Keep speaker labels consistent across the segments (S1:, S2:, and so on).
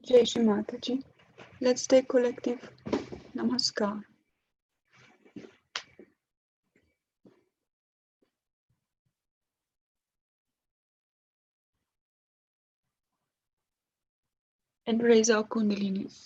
S1: Jai Shri Mataji. Let's take collective Namaskar. And raise our Kundalinis.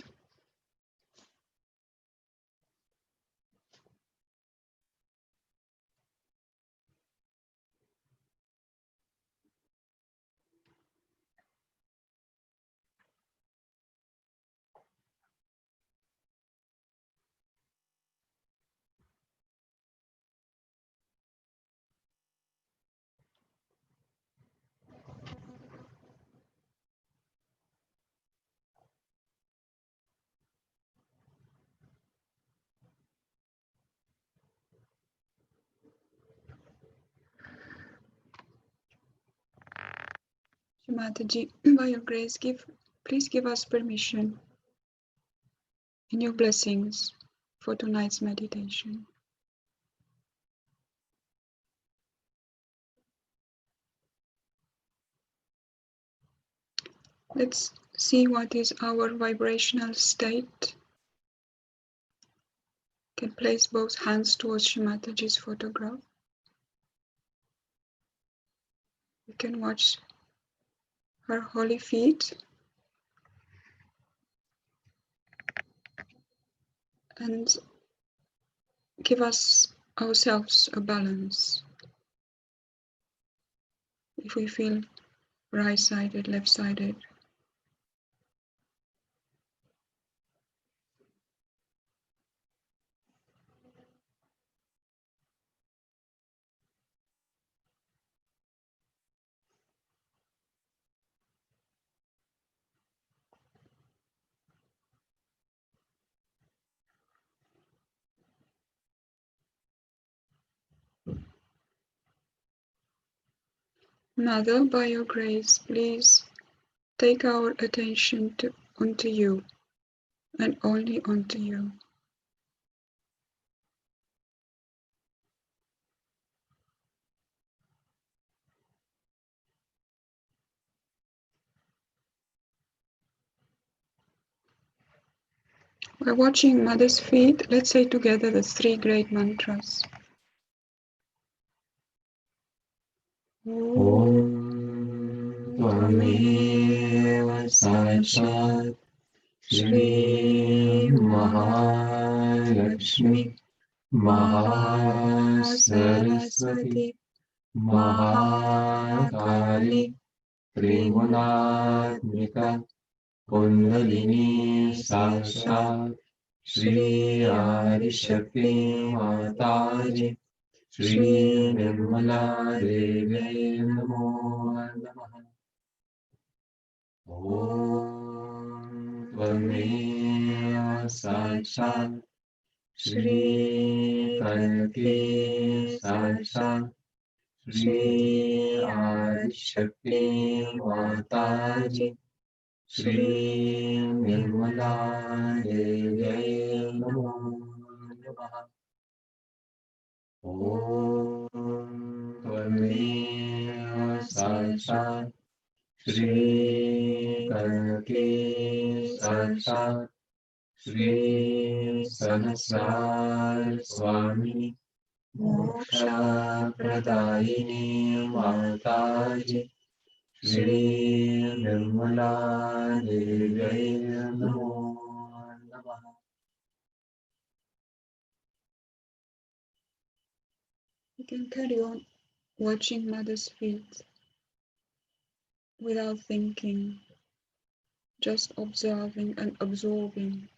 S1: Shri Mataji, by your grace, please give us permission and your blessings for tonight's meditation. Let's see what is our vibrational state. You can place both hands towards Shri Mataji's photograph. You can watch her holy feet and give us ourselves a balance. If we feel right-sided, left-sided, Mother, by your grace, please take our attention onto you and only onto you. We're watching Mother's feet. Let's say together the three great mantras. Om Tvameva Sashat Shri Mahalakshmi Mahasaraswati Mahakali Trigunatmika Kundalini Sashat Shri Adishakti Mataji Shri Nirmala Devi Namo Namaha. Om Tvameva Sashat Shri Kanaki Sashat Shri Adishakti Mataji Shri Nirmala Devi Namo Namaha. Om Tvameva Sashat Shri Kanaki Sashat Shri Sahasrar Swami Moksha Pradayini Mataji Shri Nirmala Devi Namo Namaha. You can carry on watching Mother's feet without thinking, just observing and absorbing.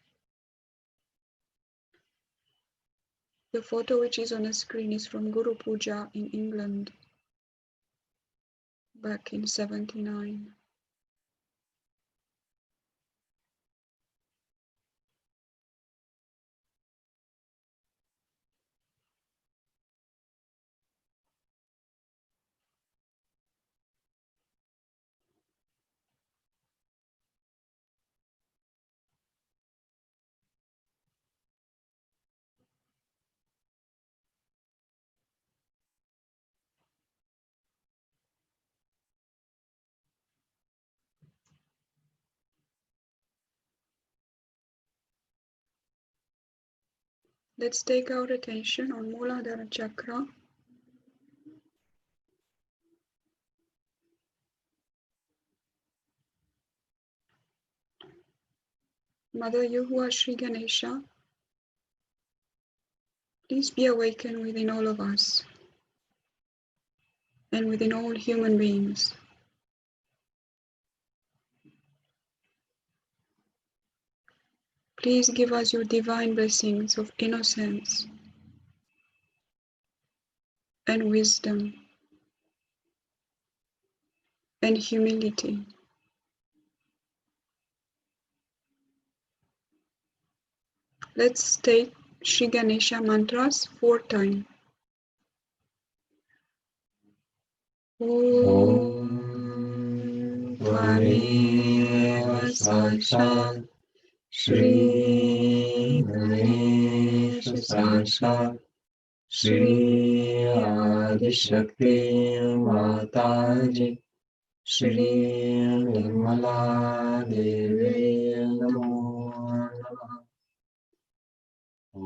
S1: The photo which is on the screen is from Guru Puja in England back in '79. Let's take our attention on Muladhara Chakra. Mother, you who are Sri Ganesha, please be awakened within all of us and within all human beings. Please give us your divine blessings of innocence and wisdom and humility. Let's take Sri Ganesha mantras 4 times. Om Tvameva Sashat Shri Ganesha Sashat Shri Adi Shakti Mataji Shri Nirmala Devi Namo Namah. Om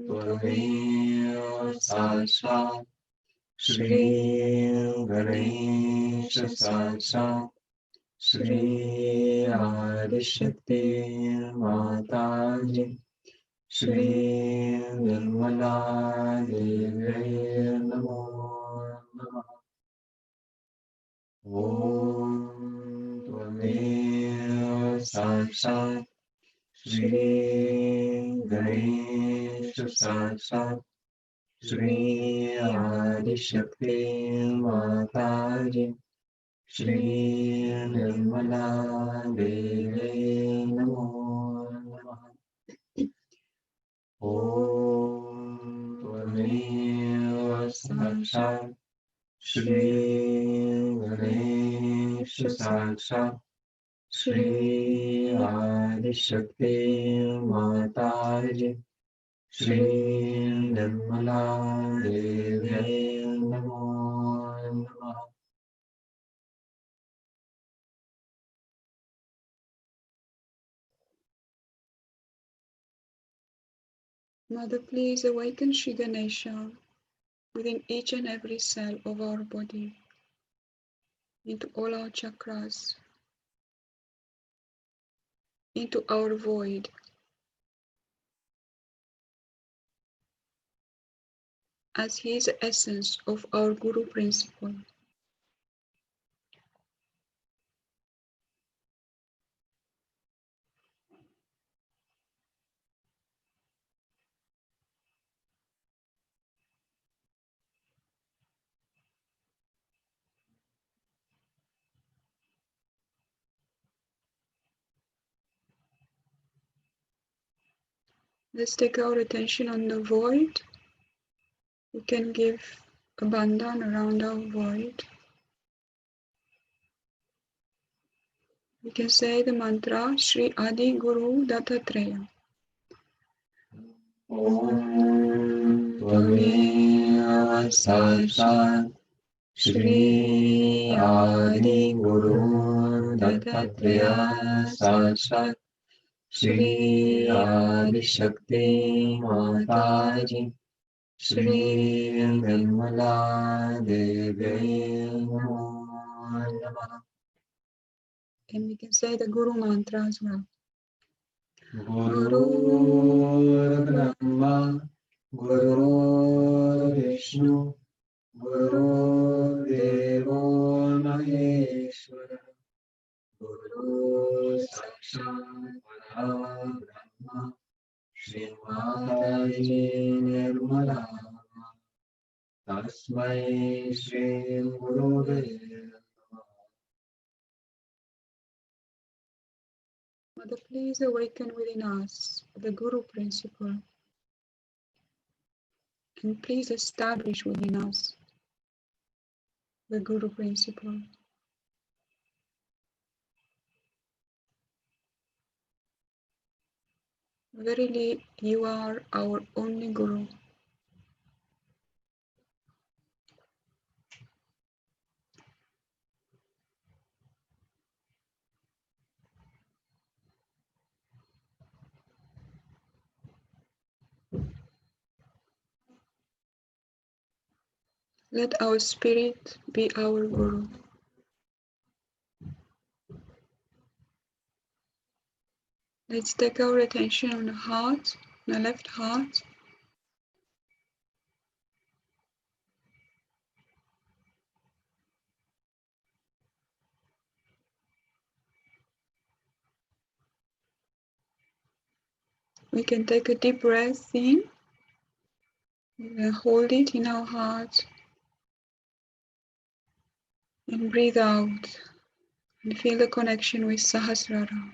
S1: Tvameva Sashat Shri Ganesha Sashat Shri Adi Shakti Mataji Shri Nirmala Devi Namo Namah. Om Tvameva Sashat Shri Ganesha Sashat Shri Adi Shakti Mataji Shri Nirmala Devi Namo Namah. Om Tvameva Sashat Shri Ganesha Sashat Shri Adi Shakti Mataji Shri Nirmala Devi Namo Namah. Mother, please awaken Sri Ganesha within each and every cell of our body, into all our chakras, into our void, as he is the essence of our Guru principle. Let's take our attention on the void. We can give a bandhan around our void. We can say the mantra Shri Adi Guru Dattatreya. Om Tvameva Sashat Shri Adi Guru Dattatreya Sashat Shri Adi Shakti Mataji Shri Nirmala Devi Namo Namah. And we can say the Guru mantra as well. Guru Brahma, Guru Vishnu, Guru Devo Maheshwara, Guru Sakshat Parabrahma, Shri Mataji Nirmala, Tasmai Shri Gurave. Mother, please awaken within us the Guru principle, and please establish within us the Guru principle. Verily, you are our only Guru. Let our spirit be our Guru. Let's take our attention on the heart, the left heart. We can take a deep breath in, hold it in our heart, and breathe out, and feel the connection with Sahasrara.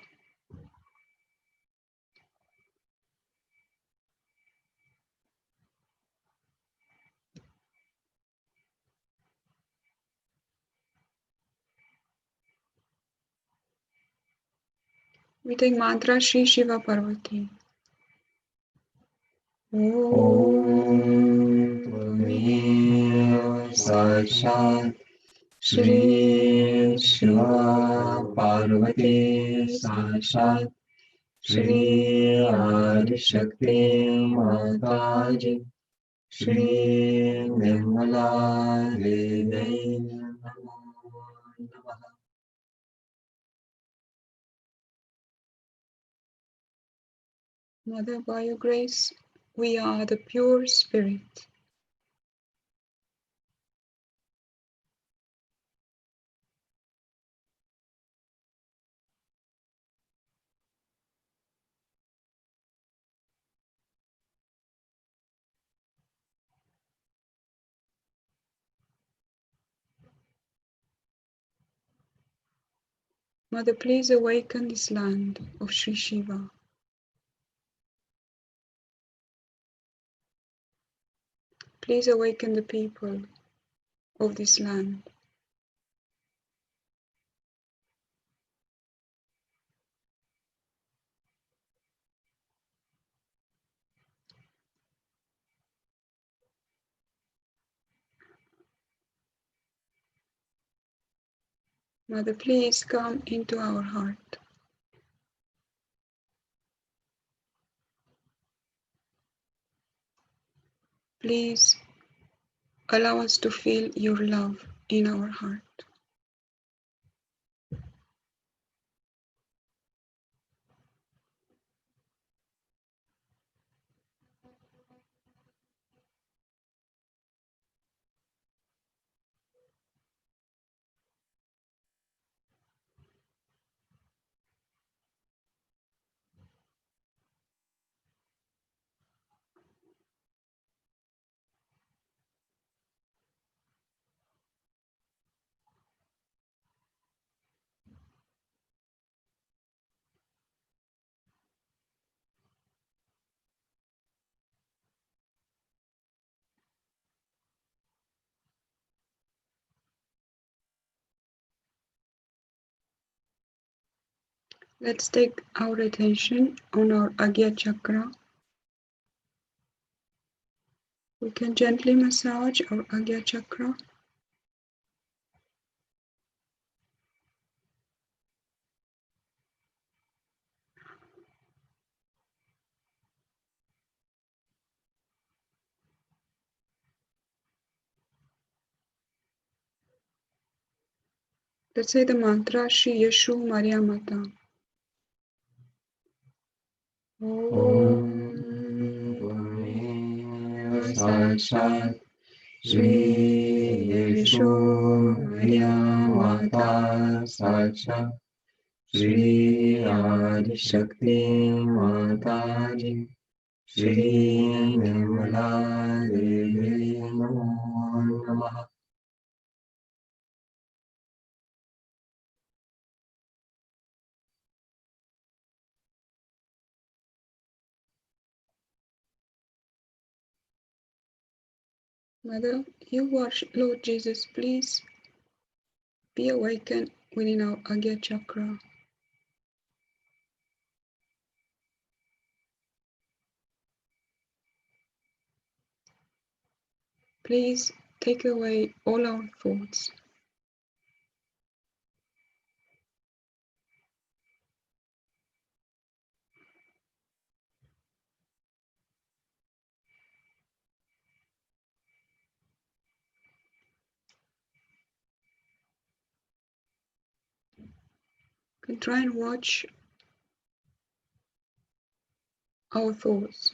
S1: We take mantra Shri Shiva Parvati. Om Tvamev Sashat Shri Shiva Parvati Sashat Shri Adi Shakti Mataji Shri Nirmala Devi Namo Namaha. Mother, by your grace, we are the pure spirit. Mother, please awaken this land of Sri Shiva. Please awaken the people of this land. Mother, please come into our heart. Please allow us to feel your love in our heart. Let's take our attention on our Agya Chakra. We can gently massage our Agya Chakra. Let's say the mantra Shri Yeshu Maria Mata. Om Sashat Shri Yeshu Maria Mata Sashat Shri Adi Shakti Mataji Shri Nirmala Devi Namo Namaha. Mother, you are Lord Jesus, please be awakened within our Agya Chakra. Please take away all our thoughts. We can try and watch our thoughts.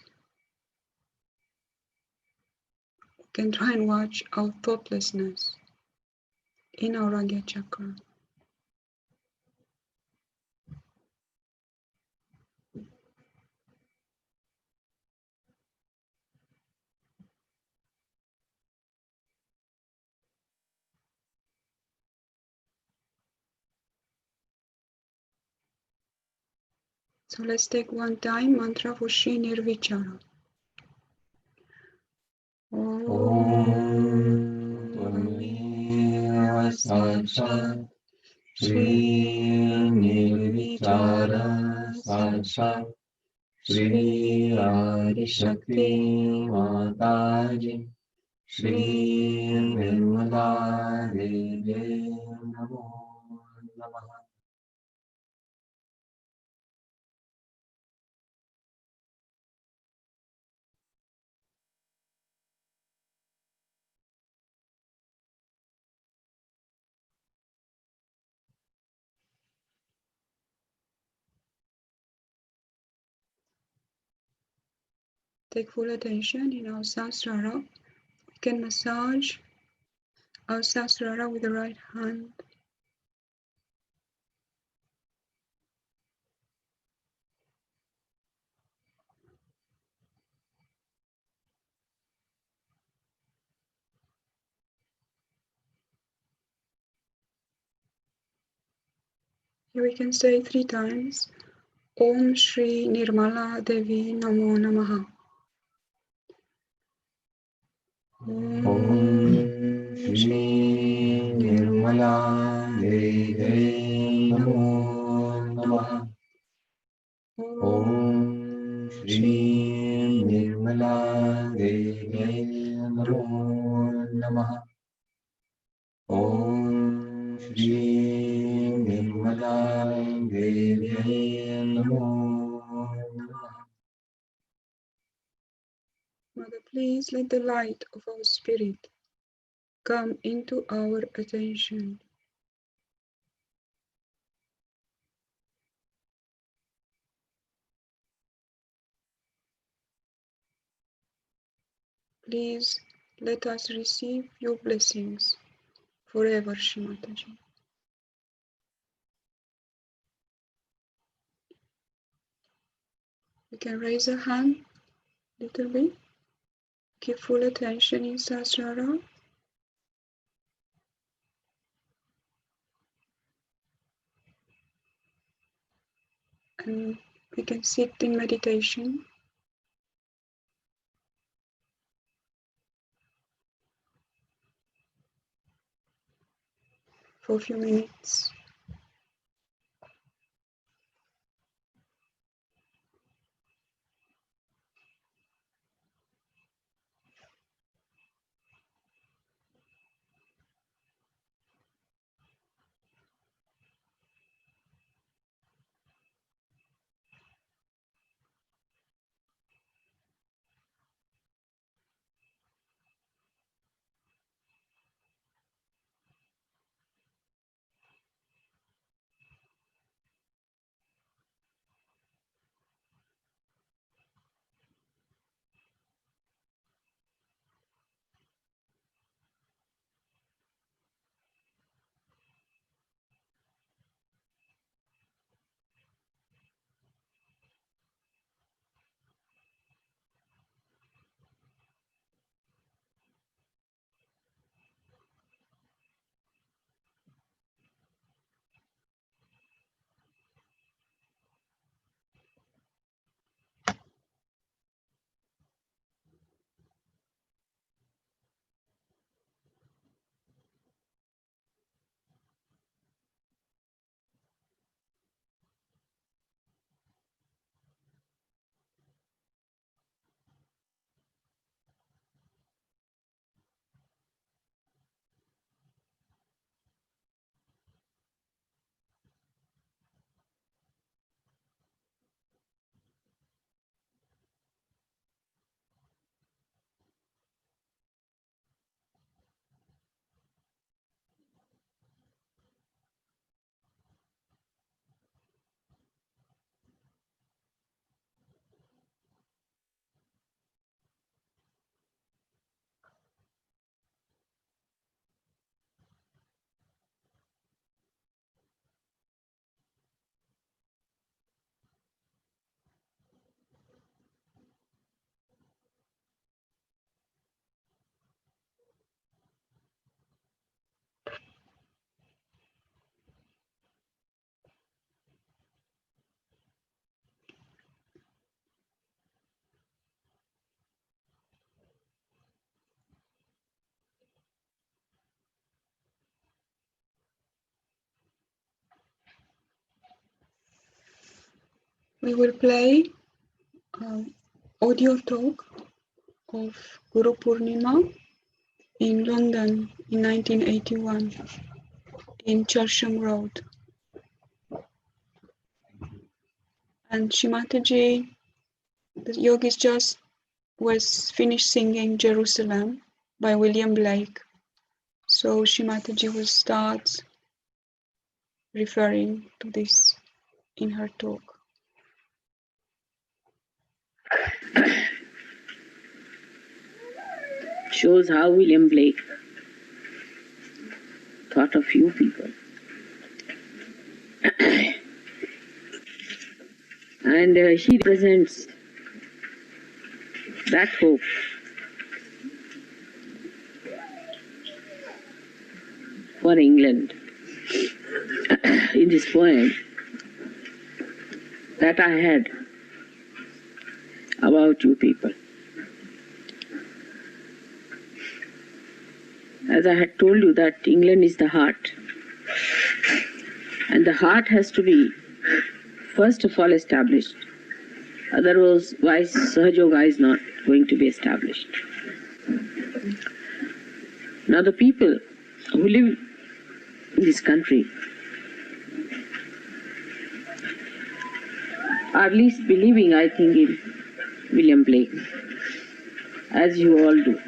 S1: We can try and watch our thoughtlessness in our Agya chakra. So let's take one time mantra for Shri Nirvichara. Om Tvameva Sakshat Shri Nirvichara Sakshat Shri Adishakti Mataji Shri Nirmala Devi Namo Namaha. Take full attention in our Sahasrara. We can massage our Sahasrara with the right hand. Here we can say 3 times, Om Shri Nirmala Devi Namo Namaha. Om Shri Nirmala Devi Namo Namaha. Om Shri Nirmala Devi Namo Namaha. Om Shri Nirmala Devi Namo Namaha. Mother, please let the light of our spirit come into our attention. Please let us receive your blessings forever, Shri Mataji. We can raise a hand a little bit. Give full attention in Sahasrara. And we can sit in meditation for a few minutes. we will play audio talk of Guru Purnima in London in 1981 in Chelsham Road. And Shimataji, the yogis just was finished singing Jerusalem by William Blake. So Shimataji will start referring to this in her talk.
S2: Shows how William Blake thought of few people. And he represents that hope for England in this poem that I had about you people. As I had told you that England is the heart, and the heart has to be first of all established. Otherwise, Sahaja Yoga is not going to be established. Now the people who live in this country are least believing, I think, in William Blake, as you all do.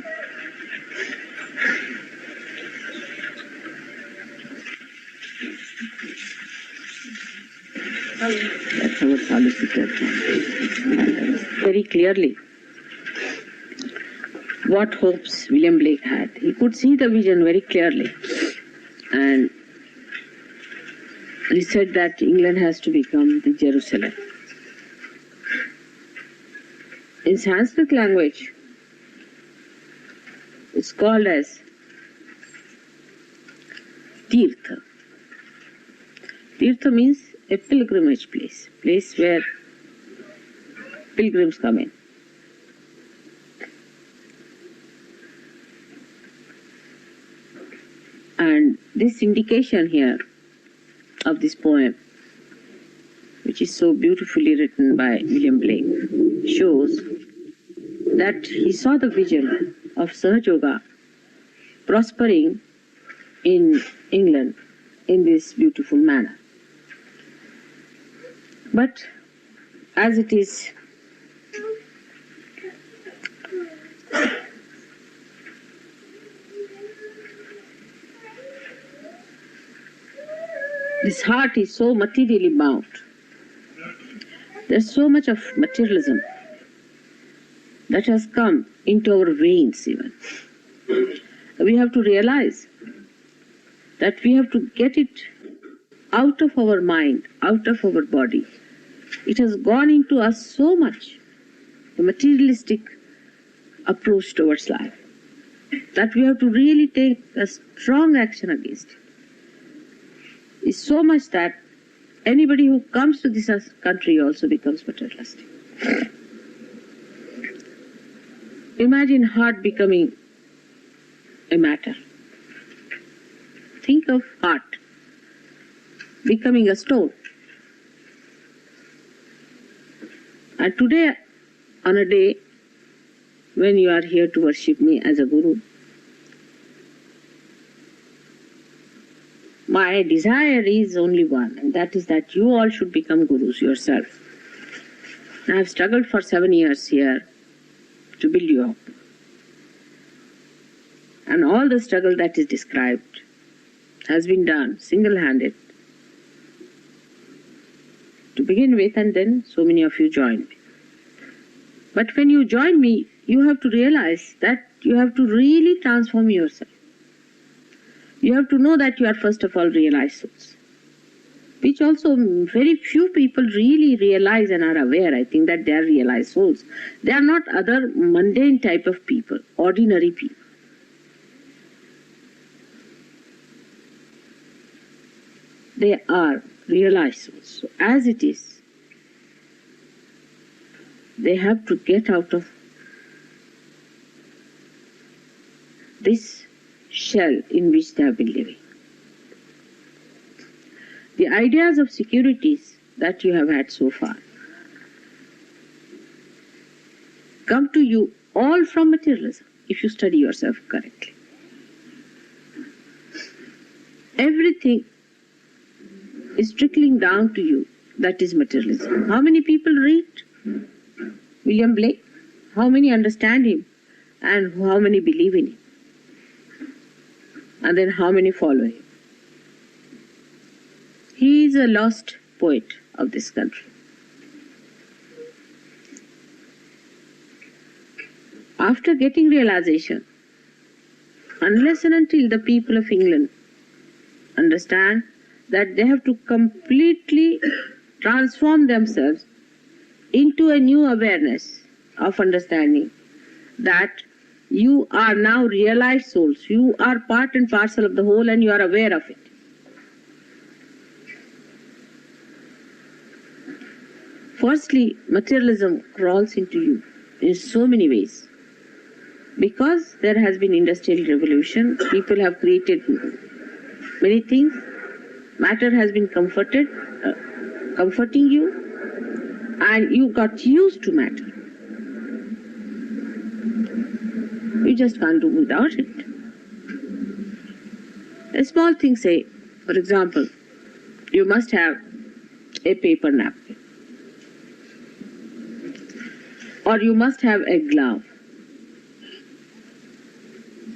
S2: That's our solicitor. Very clearly what hopes William Blake had. He could see the vision very clearly, and he said that England has to become the Jerusalem. In Sanskrit language, it's called as Tirtha. Tirtha means a pilgrimage place, place where pilgrims come in. And this indication here of this poem, which is so beautifully written by William Blake, shows that he saw the vision of Sahaja Yoga prospering in England in this beautiful manner. But as it is, this heart is so materially bound. There's so much of materialism that has come into our veins even. We have to realize that we have to get it out of our mind, out of our body. It has gone into us so much, the materialistic approach towards life, that we have to really take a strong action against it. It's so much that anybody who comes to this country also becomes materialistic. Imagine heart becoming a matter. Think of heart becoming a stone. And today, on a day when you are here to worship me as a guru, my desire is only one, and that is that you all should become gurus yourself. I have struggled for 7 years here to build you up. And all the struggle that is described has been done single-handed to begin with, and then so many of you joined me. But when you join me, you have to realize that you have to really transform yourself. You have to know that you are first of all realized souls, which also very few people really realize and are aware, I think, that they are realized souls. They are not other mundane type of people, ordinary people. They are realized souls. So as it is, they have to get out of this shell in which they have been living. The ideas of securities that you have had so far come to you all from materialism if you study yourself correctly. Everything is trickling down to you. That is materialism. How many people read William Blake? How many understand him? And how many believe in him? And then how many follow him? He is a lost poet of this country. After getting realization, unless and until the people of England understand that they have to completely transform themselves into a new awareness of understanding that you are now realized souls, you are part and parcel of the whole and you are aware of it. Firstly, materialism crawls into you in so many ways. Because there has been industrial revolution, people have created many things. Matter has been comforting you, and you got used to matter. You just can't do without it. A small thing, say, for example, you must have a paper napkin, or you must have a glove.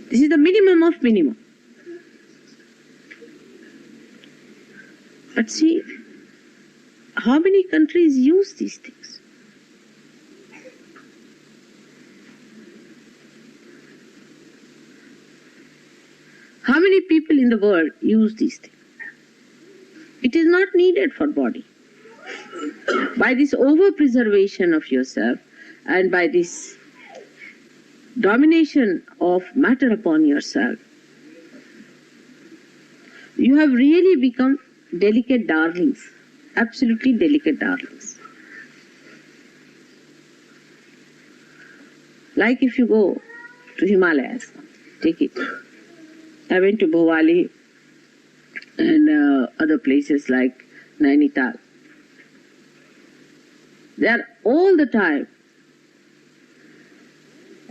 S2: This is the minimum of minimum. But see, how many countries use these things? How many people in the world use these things? It is not needed for body. By this over-preservation of yourself and by this domination of matter upon yourself, you have really become delicate darlings, absolutely delicate darlings. Like if you go to Himalayas, take it. I went to Bhowali and other places like Nainital. They are all the time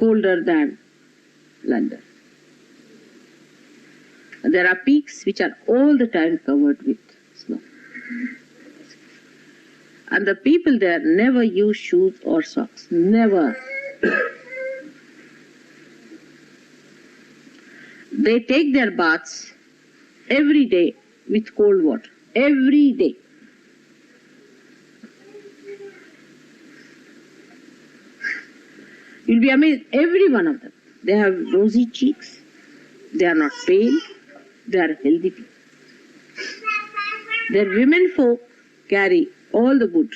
S2: colder than London. And there are peaks which are all the time covered with snow. And the people there never use shoes or socks. Never. They take their baths every day with cold water. Every day. You'll be amazed, every one of them. They have rosy cheeks, they are not pale, they are healthy people. Their women folk carry all the good,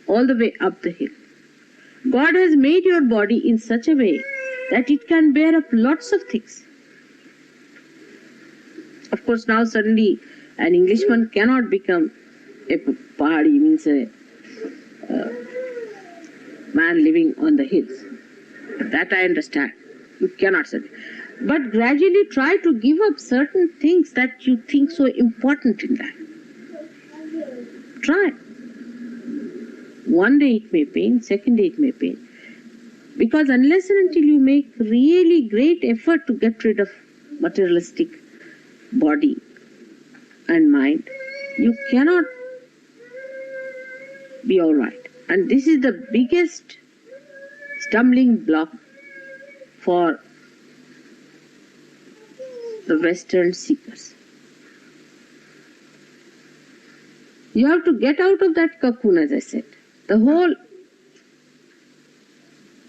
S2: all the way up the hill. God has made your body in such a way that it can bear up lots of things. Of course, now suddenly an Englishman cannot become a pahadi, means a man living on the hills. That I understand. You cannot say. But gradually try to give up certain things that you think so important in life. Try. One day it may pain, second day it may pain. Because unless and until you make really great effort to get rid of materialistic body and mind, you cannot be all right. And this is the biggest stumbling block for the Western seekers. You have to get out of that cocoon, as I said. The whole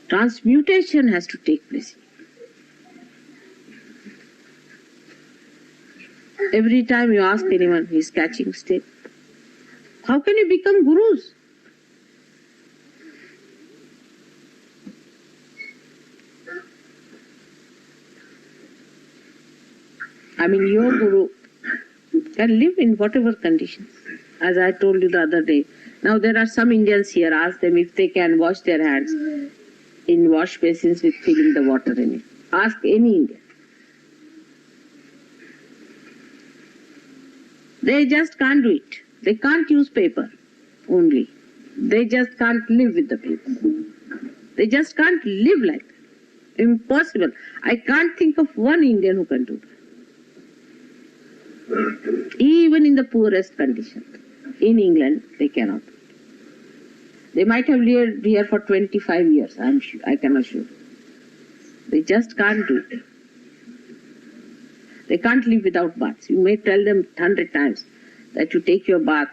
S2: transmutation has to take place. Every time you ask anyone who is catching stick, how can you become gurus? I mean, your guru can live in whatever conditions. As I told you the other day, now there are some Indians here, ask them if they can wash their hands in wash basins with filling the water in it. Ask any Indian. They just can't do it. They can't use paper only. They just can't live with the paper. They just can't live like that. Impossible. I can't think of one Indian who can do that. Even in the poorest conditions. In England, they cannot. They might have lived here for 25 years, I can assure you. They just can't do it. They can't live without baths. You may tell them 100 times that you take your bath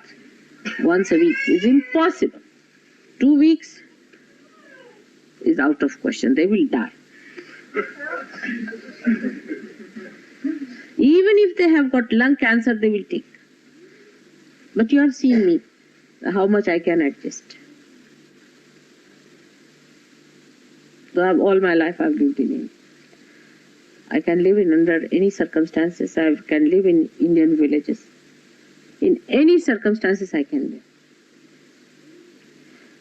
S2: once a week. It's impossible. 2 weeks is out of question. They will die. Even if they have got lung cancer, they will take. But you have seen me, how much I can adjust. All my life I've lived in India. I can live in under any circumstances. I can live in Indian villages. In any circumstances I can live.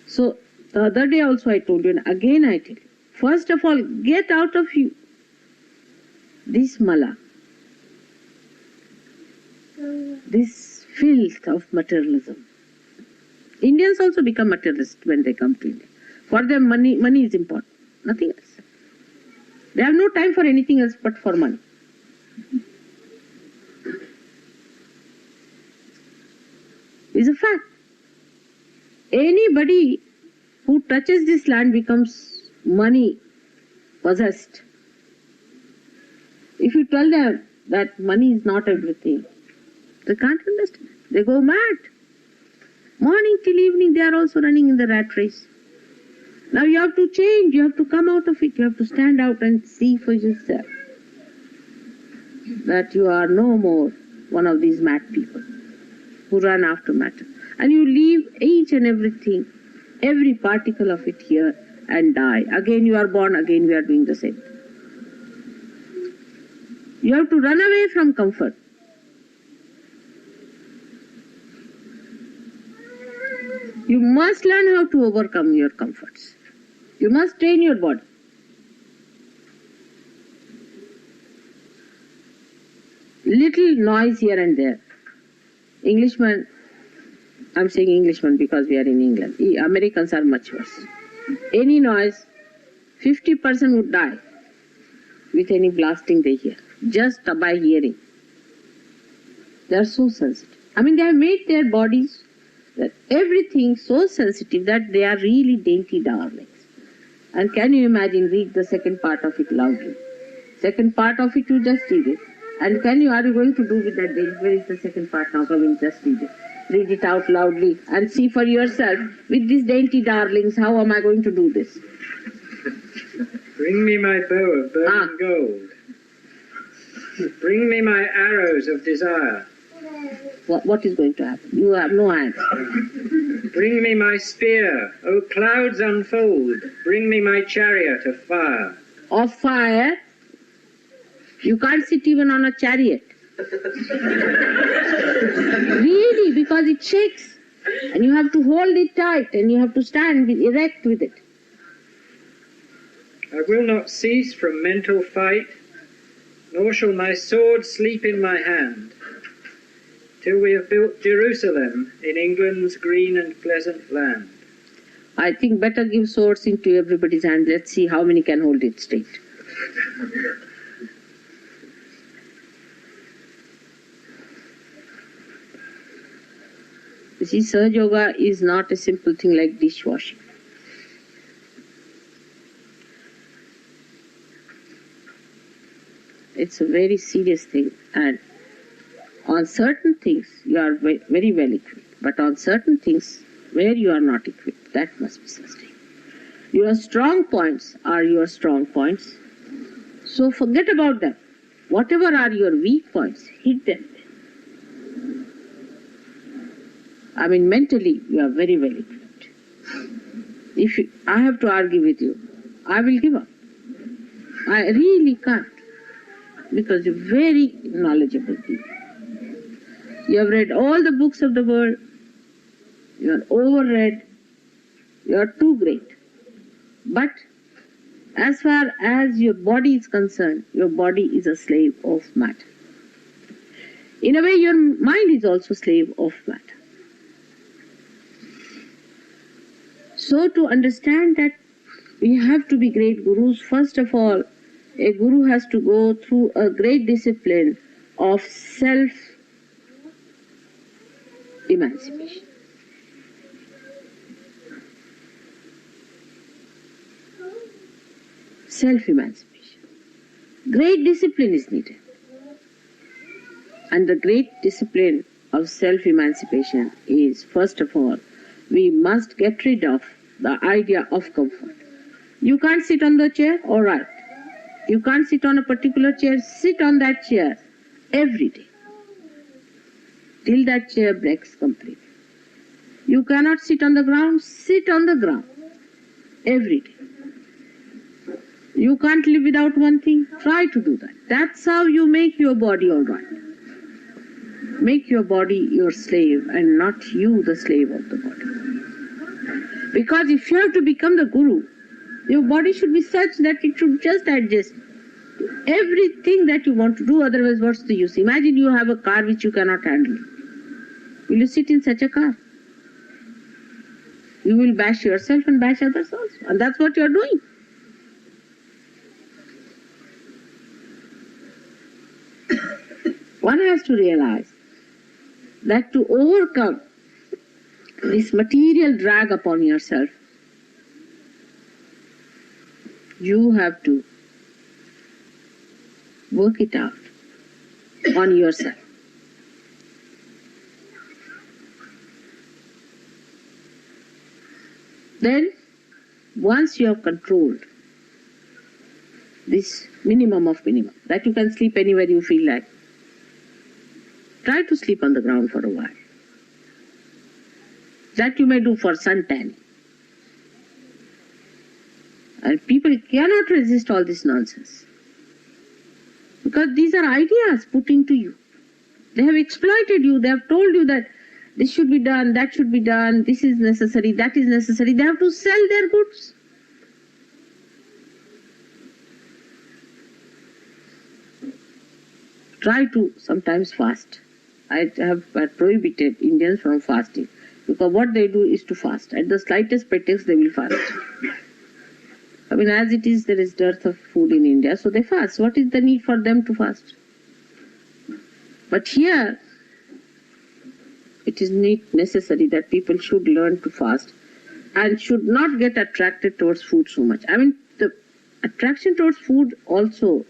S2: So the other day also I told you, and again I tell you, first of all, get out of you this mala, this filth of materialism. Indians also become materialist when they come to India. For them money is important. Nothing else. They have no time for anything else but for money. It's a fact. Anybody who touches this land becomes money possessed. If you tell them that money is not everything, they can't understand. They go mad. Morning till evening they are also running in the rat race. Now you have to change, you have to come out of it, you have to stand out and see for yourself that you are no more one of these mad people who run after matter. And you leave each and everything, every particle of it here and die. Again you are born, again we are doing the same. You have to run away from comfort. You must learn how to overcome your comforts. You must train your body. Little noise here and there. Englishman, I'm saying Englishman because we are in England. Americans are much worse. Any noise, 50% would die with any blasting they hear, just by hearing. They are so sensitive. I mean, they have made their bodies, everything so sensitive that they are really dainty darlings. And can you imagine, read the second part of it loudly. Second part of it, you just read it. And are you going to do with that day? Where is the second part now? Come in, just read it. Read it out loudly and see for yourself, with these dainty darlings, how am I going to do this?
S3: Bring me my bow of burning gold. Bring me my arrows of desire.
S2: What is going to happen? You have no hands.
S3: Bring me my spear, O clouds unfold. Bring me my chariot of fire.
S2: Of fire? You can't sit even on a chariot. Really, because it shakes. And you have to hold it tight and you have to stand erect with it.
S3: I will not cease from mental fight, nor shall my sword sleep in my hand, till we have built Jerusalem in England's green and pleasant land.
S2: I think better give swords into everybody's hand. Let's see how many can hold it straight. You see, Sahaja Yoga is not a simple thing like dishwashing. It's a very serious thing, and on certain things you are very well equipped, but on certain things where you are not equipped, that must be sustained. Your strong points are your strong points, so forget about them. Whatever are your weak points, hit them. I mean, mentally you are very well equipped. If I have to argue with you, I will give up. I really can't, because you're very knowledgeable people. You have read all the books of the world, you are overread, you are too great. But as far as your body is concerned, your body is a slave of matter. In a way, your mind is also slave of matter. So to understand that we have to be great gurus. First of all, a guru has to go through a great discipline of self-emancipation. Self-emancipation. Great discipline is needed. And the great discipline of self-emancipation is, first of all, we must get rid of the idea of comfort. You can't sit on the chair, all right. You can't sit on a particular chair, sit on that chair every day till that chair breaks completely. You cannot sit on the ground, sit on the ground every day. You can't live without one thing, try to do that. That's how you make your body all right. Make your body your slave and not you the slave of the body. Because if you have to become the guru, your body should be such that it should just adjust to everything that you want to do, otherwise what's the use? Imagine you have a car which you cannot handle. Will you sit in such a car? You will bash yourself and bash others also. And that's what you are doing. One has to realize that to overcome this material drag upon yourself, you have to work it out on yourself. Then, once you have controlled this minimum of minimum, that you can sleep anywhere you feel like, try to sleep on the ground for a while. That you may do for suntan. And people cannot resist all this nonsense. Because these are ideas put into you. They have exploited you. They have told you that this should be done, that should be done, this is necessary, that is necessary. They have to sell their goods. Try to sometimes fast. I have prohibited Indians from fasting. Because what they do is to fast. At the slightest pretext, they will fast. I mean, as it is, there is dearth of food in India, so they fast. What is the need for them to fast? But here, it is necessary that people should learn to fast and should not get attracted towards food so much. I mean, the attraction towards food also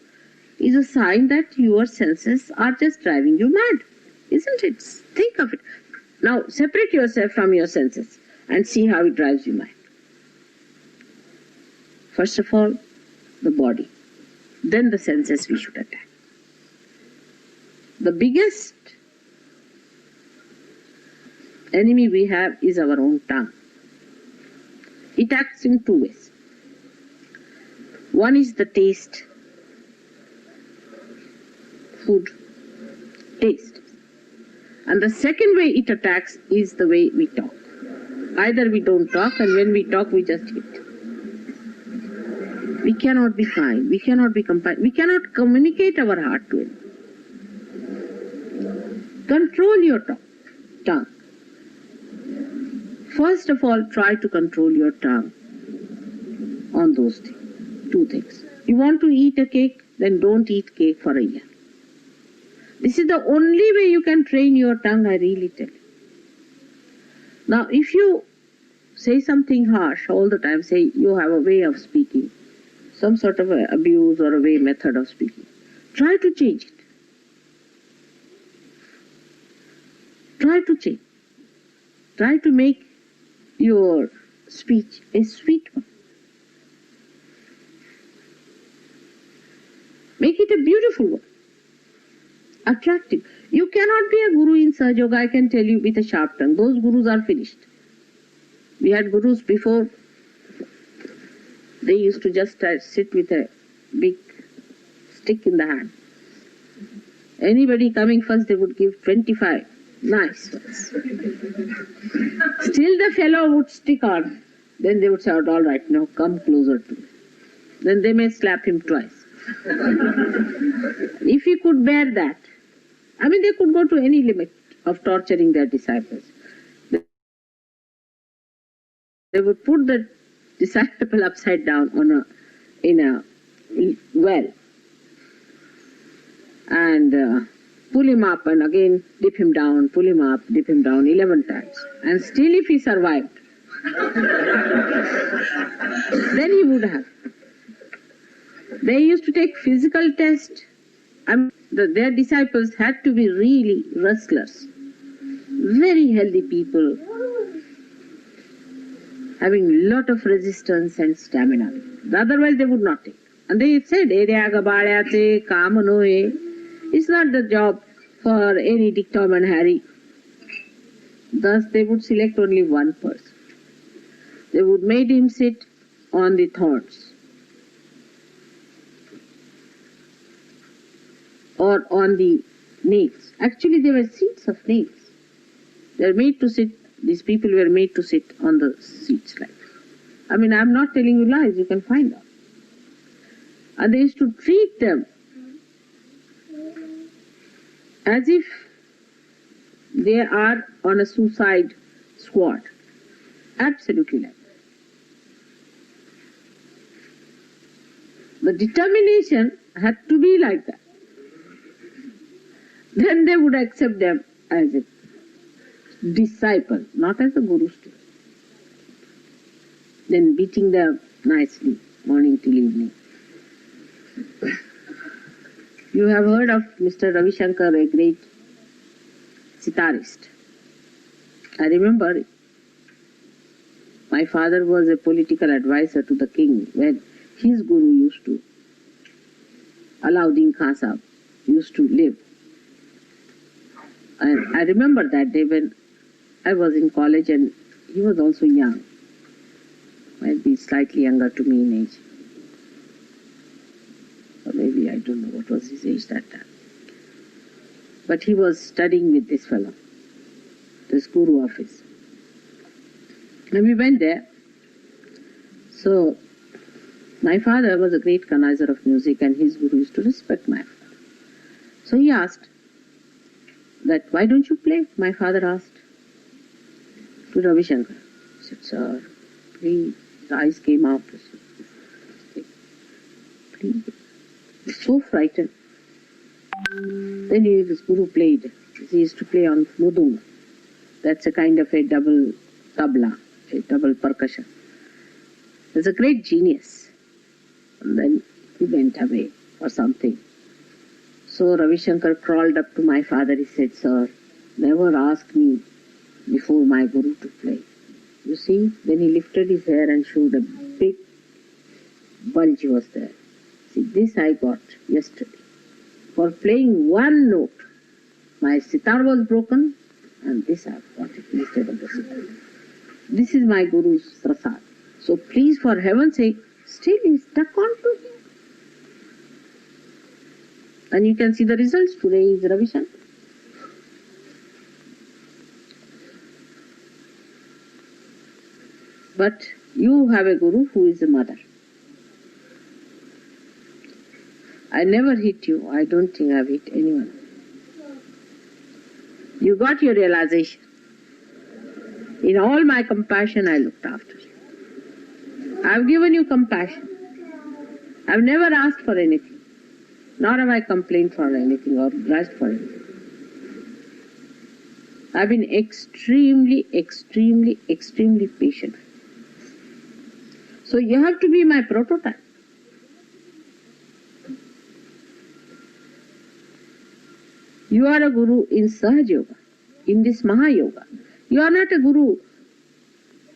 S2: is a sign that your senses are just driving you mad, isn't it? Think of it. Now, separate yourself from your senses and see how it drives you mad. First of all, the body. Then the senses we should attack. The biggest enemy we have is our own tongue. It acts in two ways. One is the taste. Food. Taste. And the second way it attacks is the way we talk. Either we don't talk, and when we talk, we just hit. We cannot be kind. We cannot be compassionate. We cannot communicate our heart to him. Control your tongue. First of all, try to control your tongue on those things. Two things. You want to eat a cake, then don't eat cake for a year. This is the only way you can train your tongue, I really tell you. Now, if you say something harsh all the time, say you have a way of speaking, some sort of abuse or a method of speaking, try to change it. Try to change. Try to make your speech a sweet one. Make it a beautiful one. Attractive. You cannot be a guru in Sahaja Yoga, I can tell you, with a sharp tongue. Those gurus are finished. We had gurus before. They used to just sit with a big stick in the hand. Anybody coming first, they would give 25 nice ones. Still the fellow would stick on. Then they would say, all right, now come closer to me. Then they may slap him twice. If he could bear that, I mean, they could go to any limit of torturing their disciples. They would put the disciple upside down in a well, and pull him up and again dip him down, pull him up, dip him down 11 times. And still if he survived, then he would have. They used to take physical tests. Their disciples had to be really wrestlers, very healthy people, having lot of resistance and stamina. Otherwise they would not take. And they said, it's not the job for any Dick, Tom and Harry. Thus they would select only one person. They would make him sit on the thorns or on the nails. Actually they were seats of nails. They were made to sit, these people were made to sit on the seats like that. I mean, I'm not telling you lies, you can find out. And they used to treat them as if they are on a suicide squad. Absolutely like that. The determination had to be like that. Then they would accept them as a disciple, not as a guru student. Then beating them nicely, morning till evening. You have heard of Mr. Ravi Shankar, a great sitarist. I remember my father was a political advisor to the king when his guru used to, Alauddin Khan Sahab, used to live. And I remember that day when I was in college and he was also young, might be slightly younger to me in age. Or maybe I don't know what was his age that time. But he was studying with this fellow, this guru of his. And we went there. So my father was a great connoisseur of music and his guru used to respect my father. So he asked that, why don't you play? My father asked to Ravi Shankar. He said, sir, please. His eyes came out. Please. He was so frightened. Then his guru played. He used to play on mudung. That's a kind of a double tabla, a double percussion. He's a great genius. And then he went away or something. So Ravi Shankar crawled up to my father. He said, sir, never ask me before my guru to play. You see, then he lifted his hair and showed a big bulge was there. See, this I got yesterday. For playing one note, my sitar was broken and this I got it instead of the sitar. This is my guru's prasad. So please, for heaven's sake, still he stuck on to him. And you can see the results. Today is Ravi Shankar. But you have a guru who is a mother. I never hit you. I don't think I've hit anyone. You got your realization. In all my compassion, I looked after you. I've given you compassion. I've never asked for anything. Nor have I complained for anything or grudged for anything. I've been extremely, extremely, extremely patient. So you have to be my prototype. You are a guru in Sahaj Yoga, in this Mahayoga. You are not a guru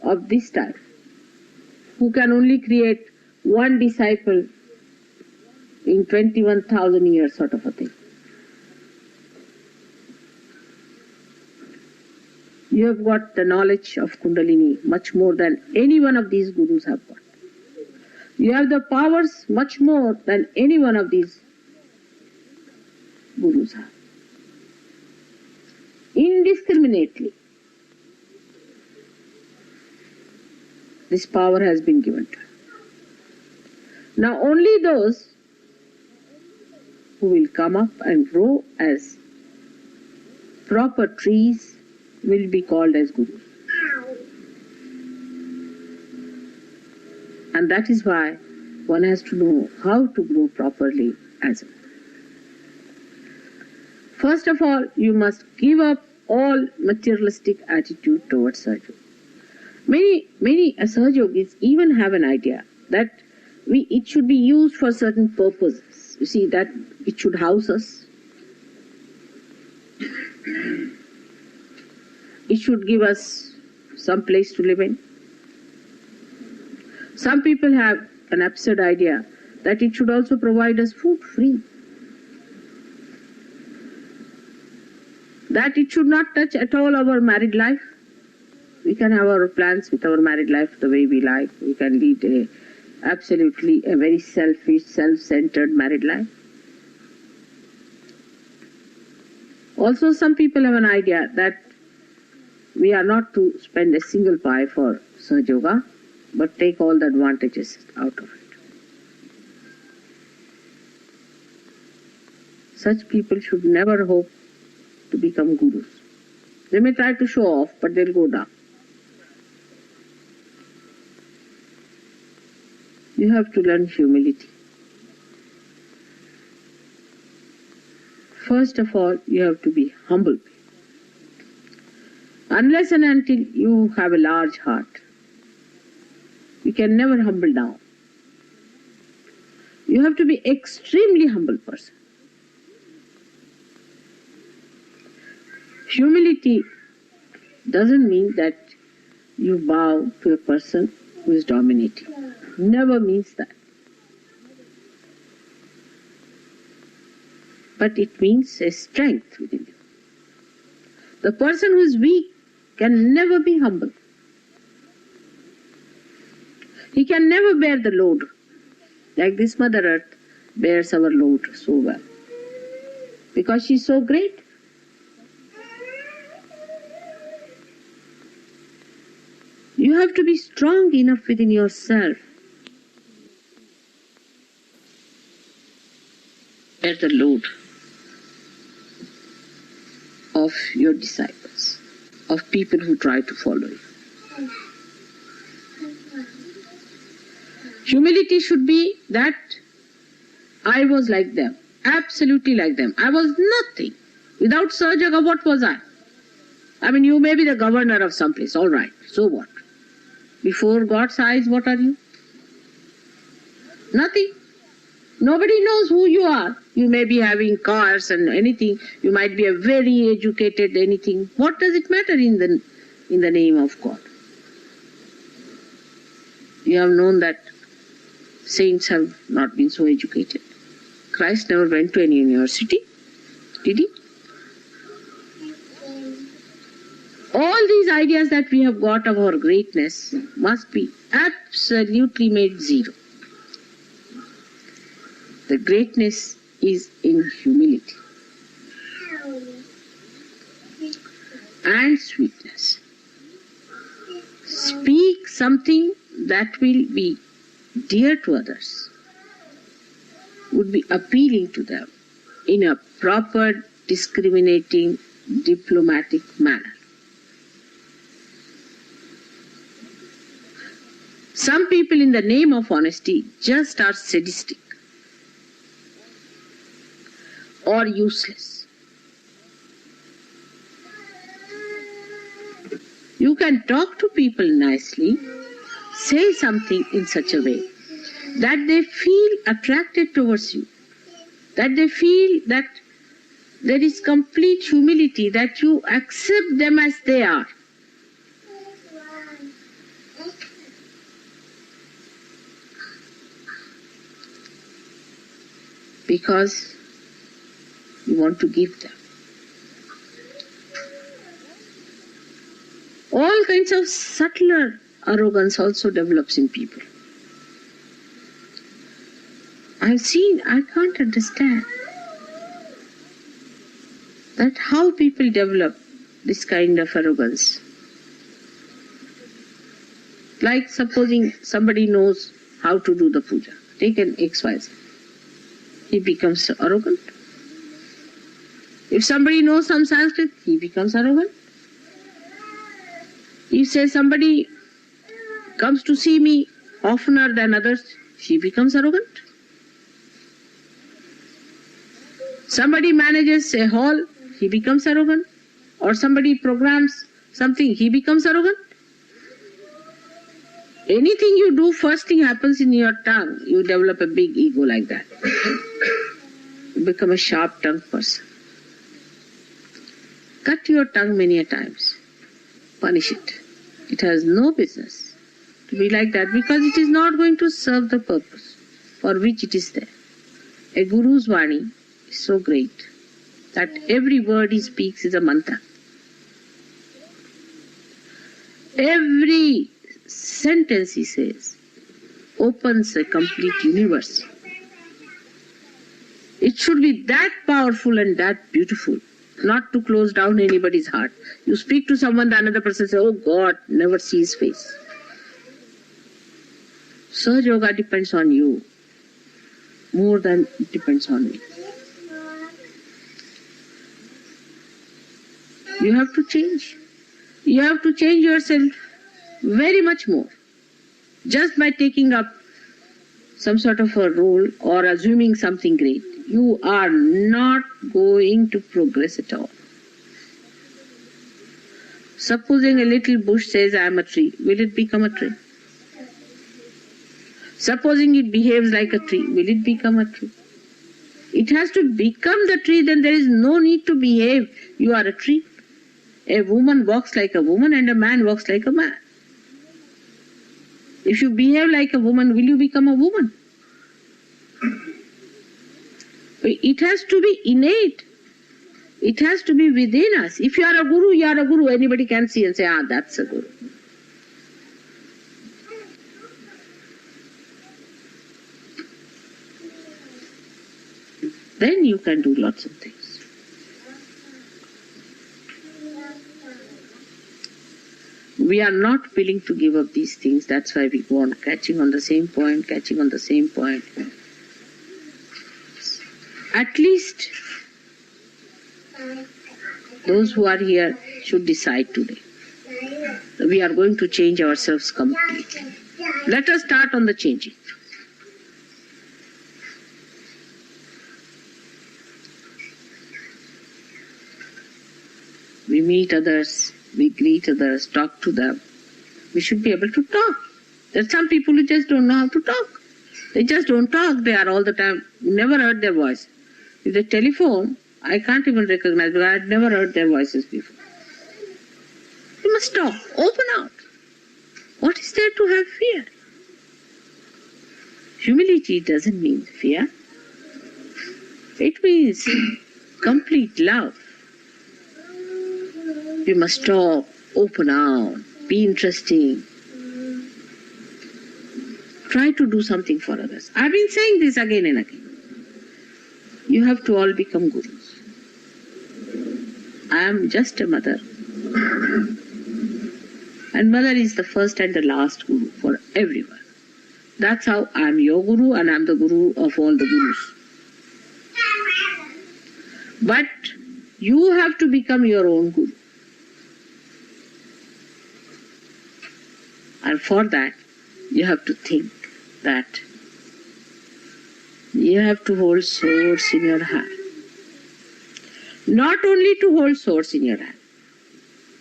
S2: of this type, who can only create one disciple in 21,000 years sort of a thing. You have got the knowledge of Kundalini much more than any one of these gurus have got. You have the powers much more than any one of these gurus have. Indiscriminately, this power has been given to you. Now only those who will come up and grow as proper trees will be called as gurus. And that is why one has to know how to grow properly as a man. First of all, you must give up all materialistic attitude towards Sahaja. Many Sahaja yogis even have an idea that it should be used for certain purposes. You see, that it should house us. It should give us some place to live in. Some people have an absurd idea that it should also provide us food free. That it should not touch at all our married life. We can have our plans with our married life the way we like. We can lead a very selfish, self-centered married life. Also, some people have an idea that we are not to spend a single pie for Sahaja Yoga, but take all the advantages out of it. Such people should never hope to become gurus. They may try to show off, but they'll go down. You have to learn humility. First of all, you have to be humble. Unless and until you have a large heart, you can never humble down. You have to be extremely humble person. Humility doesn't mean that you bow to a person who is dominating. Never means that. But it means a strength within you. The person who is weak can never be humble. He can never bear the load, like this Mother Earth bears our load so well, because she is so great. You have to be strong enough within yourself. Bear the load of your disciples, of people who try to follow you. Humility should be that I was like them, absolutely like them. I was nothing. Without Sahaja Yoga, what was I? I mean, you may be the governor of some place, all right, so what? Before God's eyes, what are you? Nothing. Nobody knows who you are. You may be having cars and anything. You might be a very educated anything. What does it matter in the name of God? You have known that saints have not been so educated. Christ never went to any university, did he? All these ideas that we have got of our greatness must be absolutely made zero. The greatness is in humility and sweetness. Speak something that will be dear to others, would be appealing to them in a proper, discriminating, diplomatic manner. Some people in the name of honesty just are sadistic or useless. You can talk to people nicely, say something in such a way that they feel attracted towards you, that they feel that there is complete humility, that you accept them as they are. Because you want to give them. All kinds of subtler arrogance also develops in people. I've seen, I can't understand that how people develop this kind of arrogance. Like supposing somebody knows how to do the puja. Take an XYZ. He becomes arrogant. If somebody knows some Sanskrit, he becomes arrogant. If say somebody comes to see me oftener than others, she becomes arrogant. Somebody manages a hall, he becomes arrogant. Or somebody programs something, he becomes arrogant. Anything you do, first thing happens in your tongue, you develop a big ego like that. You become a sharp-tongued person. Cut your tongue many a times. Punish it. It has no business to be like that because it is not going to serve the purpose for which it is there. A Guru's Vani is so great that every word he speaks is a mantra. Every sentence he says opens a complete universe. It should be that powerful and that beautiful, not to close down anybody's heart. You speak to someone, the another person says, oh God, never see his face. Sahaja Yoga depends on you more than it depends on me. You have to change. You have to change yourself very much more. Just by taking up some sort of a role or assuming something great, you are not going to progress at all. Supposing a little bush says, I am a tree, will it become a tree? Supposing it behaves like a tree, will it become a tree? It has to become the tree, then there is no need to behave. You are a tree. A woman walks like a woman and a man walks like a man. If you behave like a woman, will you become a woman? It has to be innate. It has to be within us. If you are a guru, you are a guru. Anybody can see and say, ah, that's a guru. Then you can do lots of things. We are not willing to give up these things. That's why we go on catching on the same point, catching on the same point. At least those who are here should decide today. We are going to change ourselves completely. Let us start on the changing. We meet others, we greet others, talk to them. We should be able to talk. There are some people who just don't know how to talk. They just don't talk. They are all the time, never heard their voice. If they telephone, I can't even recognize because I had never heard their voices before. You must talk, open out. What is there to have fear? Humility doesn't mean fear. It means complete love. You must talk, open out, be interesting. Try to do something for others. I've been saying this again and again. You have to all become gurus. I am just a mother. And mother is the first and the last guru for everyone. That's how I am your guru and I am the guru of all the gurus. But you have to become your own guru. And for that, you have to think that you have to hold swords in your hand. Not only to hold swords in your hand,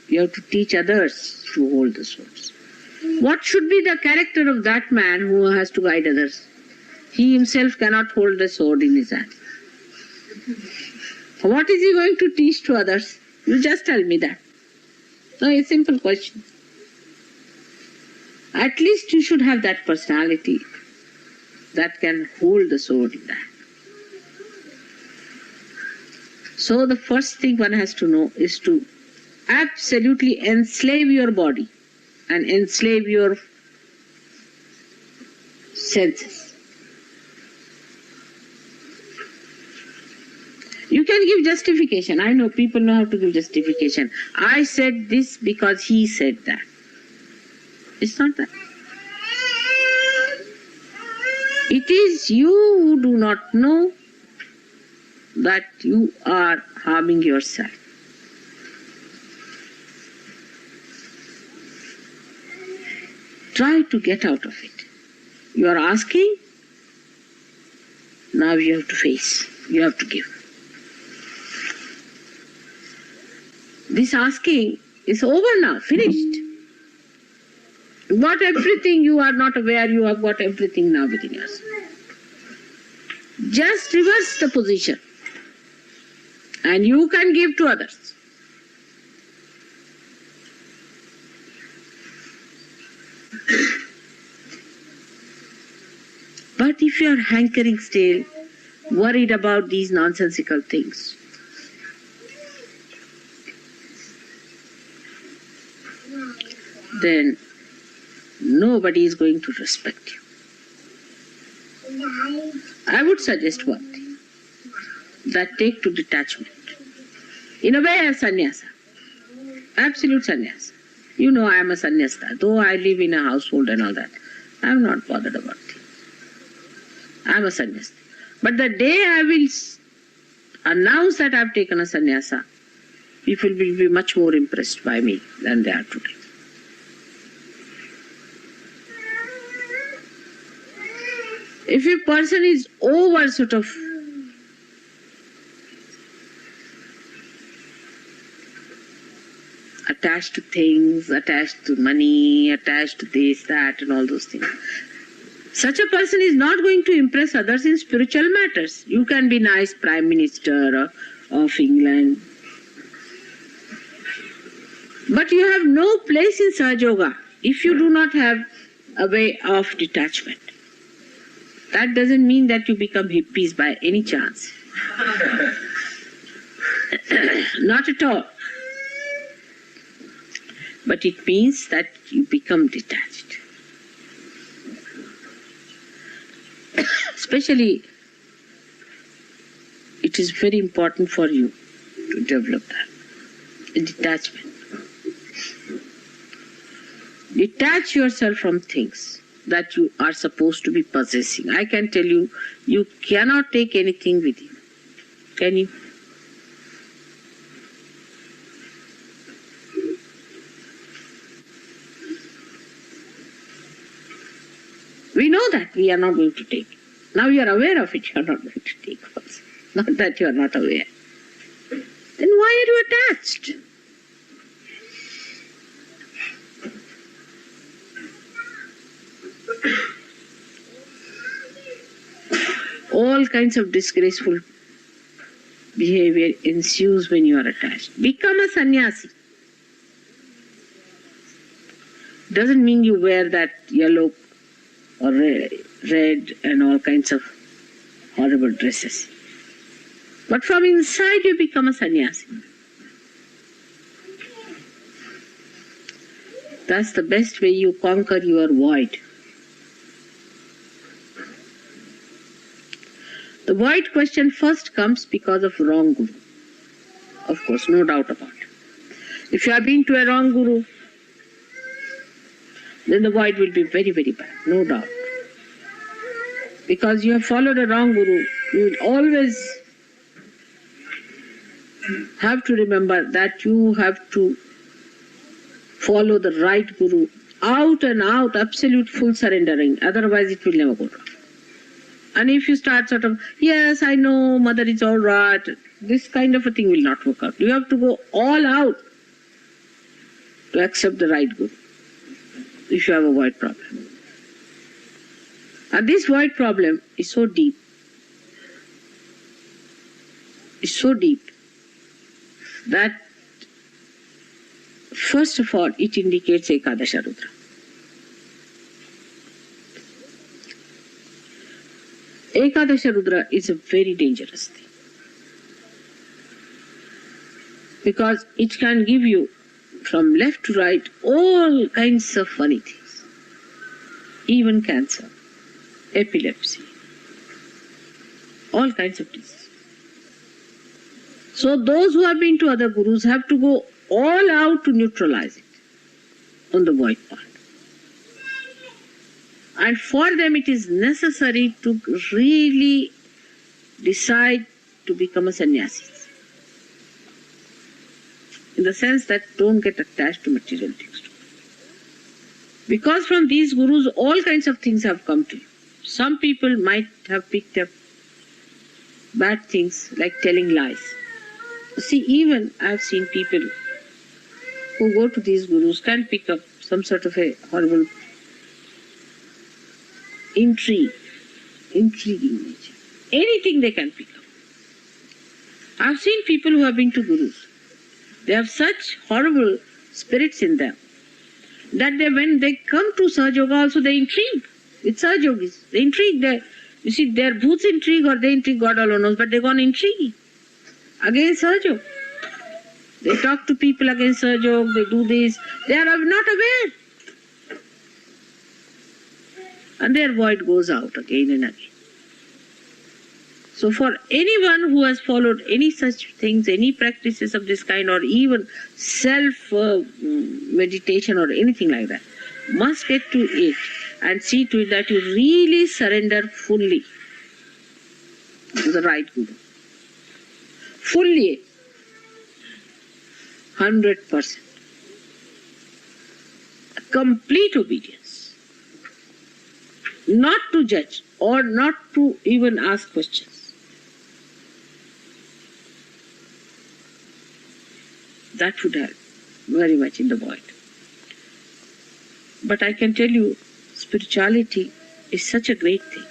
S2: you have to teach others to hold the swords. What should be the character of that man who has to guide others? He himself cannot hold the sword in his hand. What is he going to teach to others? You just tell me that. No, a simple question. At least you should have that personality that can hold the sword in that. So the first thing one has to know is to absolutely enslave your body and enslave your senses. You can give justification. I know people know how to give justification. I said this because he said that. It's not that. It is you who do not know that you are harming yourself. Try to get out of it. You are asking, now you have to face, you have to give. This asking is over now, finished. You got everything, you are not aware, you have got everything now within yourself. Just reverse the position and you can give to others. But if you are hankering still, worried about these nonsensical things, then nobody is going to respect you. I would suggest one thing, that take to detachment. In a way, a sannyasa, absolute sannyasa. You know I am a sannyasta, though I live in a household and all that. I am not bothered about things. I am a sannyasta. But the day I will announce that I have taken a sannyasa, people will be much more impressed by me than they are today. If a person is over sort of attached to things, attached to money, attached to this, that and all those things, such a person is not going to impress others in spiritual matters. You can be nice Prime Minister of England, but you have no place in Sahaja Yoga if you do not have a way of detachment. That doesn't mean that you become hippies by any chance. Not at all. But it means that you become detached. Especially, it is very important for you to develop that, a detachment. Detach yourself from things that you are supposed to be possessing. I can tell you, you cannot take anything with you. Can you? We know that we are not going to take. Now you are aware of it, you are not going to take also. Not that you are not aware. Then why are you attached? All kinds of disgraceful behavior ensues when you are attached. Become a sannyasi. Doesn't mean you wear that yellow or red and all kinds of horrible dresses. But from inside you become a sannyasi. That's the best way you conquer your void. The void question first comes because of wrong guru. Of course, no doubt about it. If you have been to a wrong guru, then the void will be very, very bad, no doubt. Because you have followed a wrong guru, you will always have to remember that you have to follow the right guru out and out, absolute full surrendering, otherwise it will never go wrong. And if you start sort of, yes, I know, mother is all right, this kind of a thing will not work out. You have to go all out to accept the right guru if you have a void problem. And this void problem is so deep. It's so deep that first of all it indicates Ekadasha Rudra. Ekadasha Rudra is a very dangerous thing because it can give you from left to right all kinds of funny things, even cancer, epilepsy, all kinds of diseases. So those who have been to other gurus have to go all out to neutralize it on the void part. And for them it is necessary to really decide to become a sannyasi. In the sense that don't get attached to material things. Because from these gurus, all kinds of things have come to you. Some people might have picked up bad things like telling lies. See, even I've seen people who go to these gurus can pick up some sort of a horrible intriguing nature. Anything they can pick up. I've seen people who have been to gurus. They have such horrible spirits in them that when they come to Sahaja Yoga also they intrigue with Sahaja Yogis. They intrigue. You see, their bhoots intrigue or they intrigue, God alone knows, but they go on intriguing against Sahaja Yoga. They talk to people against Sahaja Yoga, they do this. They are not aware. And their void goes out again and again. So for anyone who has followed any such things, any practices of this kind, or even self-meditation or anything like that, must get to it and see to it that you really surrender fully to the right Guru. Fully, 100%. Complete obedience. Not to judge or not to even ask questions. That would help very much in the void. But I can tell you, spirituality is such a great thing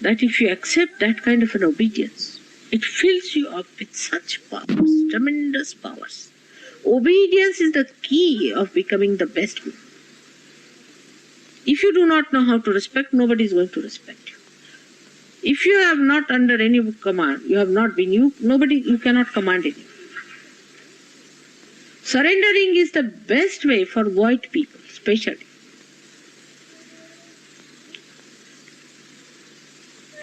S2: that if you accept that kind of an obedience, it fills you up with such powers, tremendous powers. Obedience is the key of becoming the best Guru. If you do not know how to respect, nobody is going to respect you. If you have not under any command, you have not been you cannot command anyone. Surrendering is the best way for void people, especially.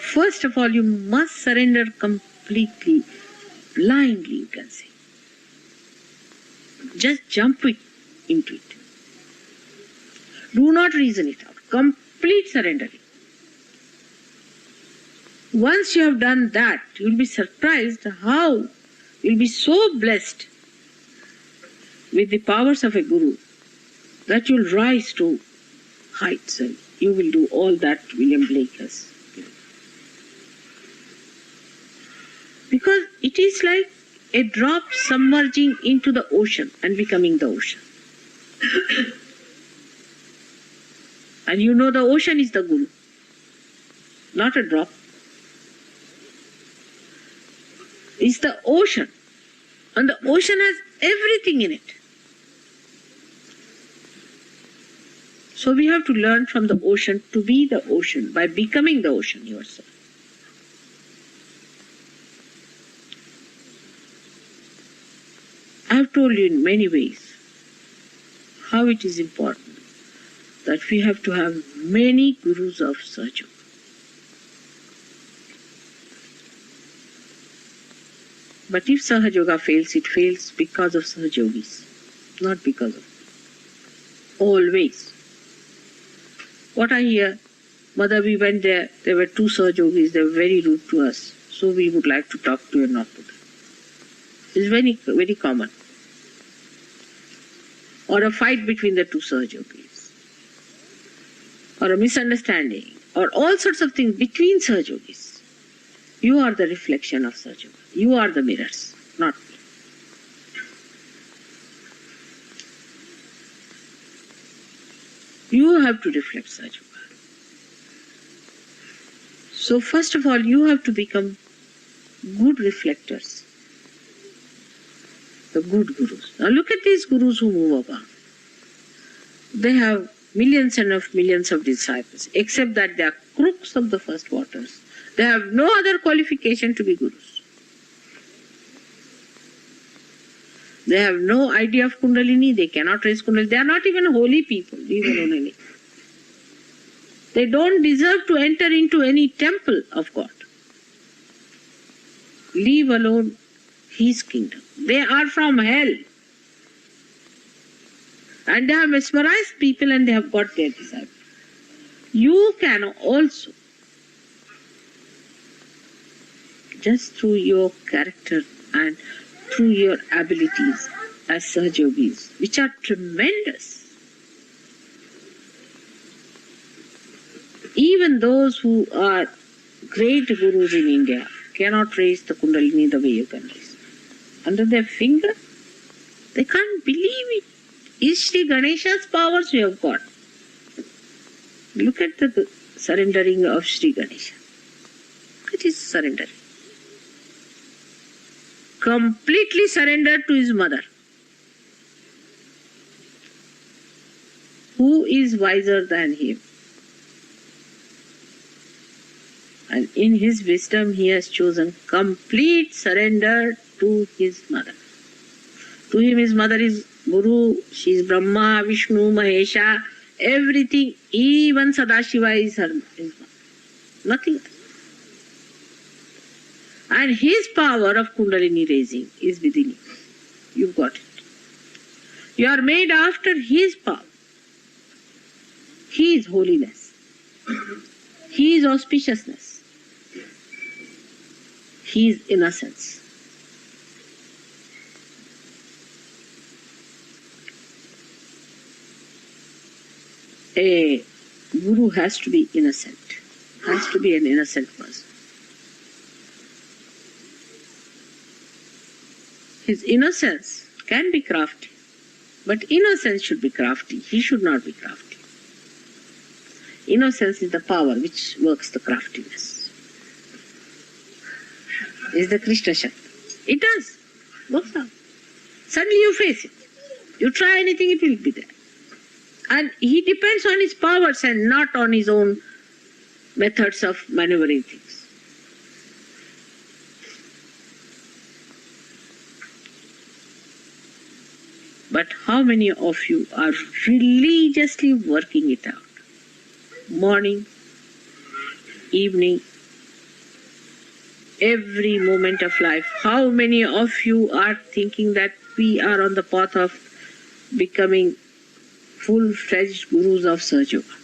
S2: First of all, you must surrender completely, blindly, you can say. Just jump into it. Do not reason it out. Complete surrendering. Once you have done that, you will be surprised how you will be so blessed with the powers of a Guru that you will rise to heights and you will do all that William Blake has given. Because it is like a drop submerging into the ocean and becoming the ocean. And you know the ocean is the Guru, not a drop. It's the ocean. And the ocean has everything in it. So we have to learn from the ocean to be the ocean by becoming the ocean yourself. I have told you in many ways how it is important that we have to have many gurus of Sahaja Yoga. But if Sahaja Yoga fails, it fails because of Sahaja Yogis, not because of always. What I hear, Mother, we went there were two Sahaja Yogis, they were very rude to us, so we would like to talk to you and not to them. It's very, very common. Or a fight between the two Sahaja Yogis, or a misunderstanding, or all sorts of things between Sahaja Yogis. You are the reflection of Sahaja Yoga. You are the mirrors, not me. You have to reflect Sahaja Yoga. So first of all, you have to become good reflectors, the good gurus. Now look at these gurus who move about. They have millions and millions of disciples, except that they are crooks of the first waters. They have no other qualification to be gurus. They have no idea of Kundalini, they cannot raise Kundalini. They are not even holy people, leave alone any. They don't deserve to enter into any temple of God. Leave alone His kingdom. They are from hell. And they have mesmerized people and they have got their disciples. You can also, just through your character and through your abilities as Sahaja Yogis, which are tremendous, Even those who are great gurus in India cannot raise the Kundalini the way you can raise. Under their finger, they can't believe it. Is Sri Ganesha's powers you have got? Look at the surrendering of Sri Ganesha. It is surrendering. Completely surrendered to his mother. Who is wiser than him? And in his wisdom, he has chosen complete surrender to his mother. To him, his mother is Guru, she is Brahma, Vishnu, Mahesha, everything, even Sadashiva is his mother. Nothing else. And his power of Kundalini raising is within you. You've got it. You are made after his power. He is holiness. He is auspiciousness. He is innocence. A guru has to be innocent, has to be an innocent person. His innocence can be crafty, but innocence should be crafty. He should not be crafty. Innocence is the power which works the craftiness. Is the Krishna Shakti. It does. Works out. Suddenly you face it. You try anything, it will be there. And he depends on his powers and not on his own methods of maneuvering things. But how many of you are religiously working it out? Morning, evening, every moment of life. How many of you are thinking that we are on the path of becoming full-fledged gurus of Sahaja Yoga?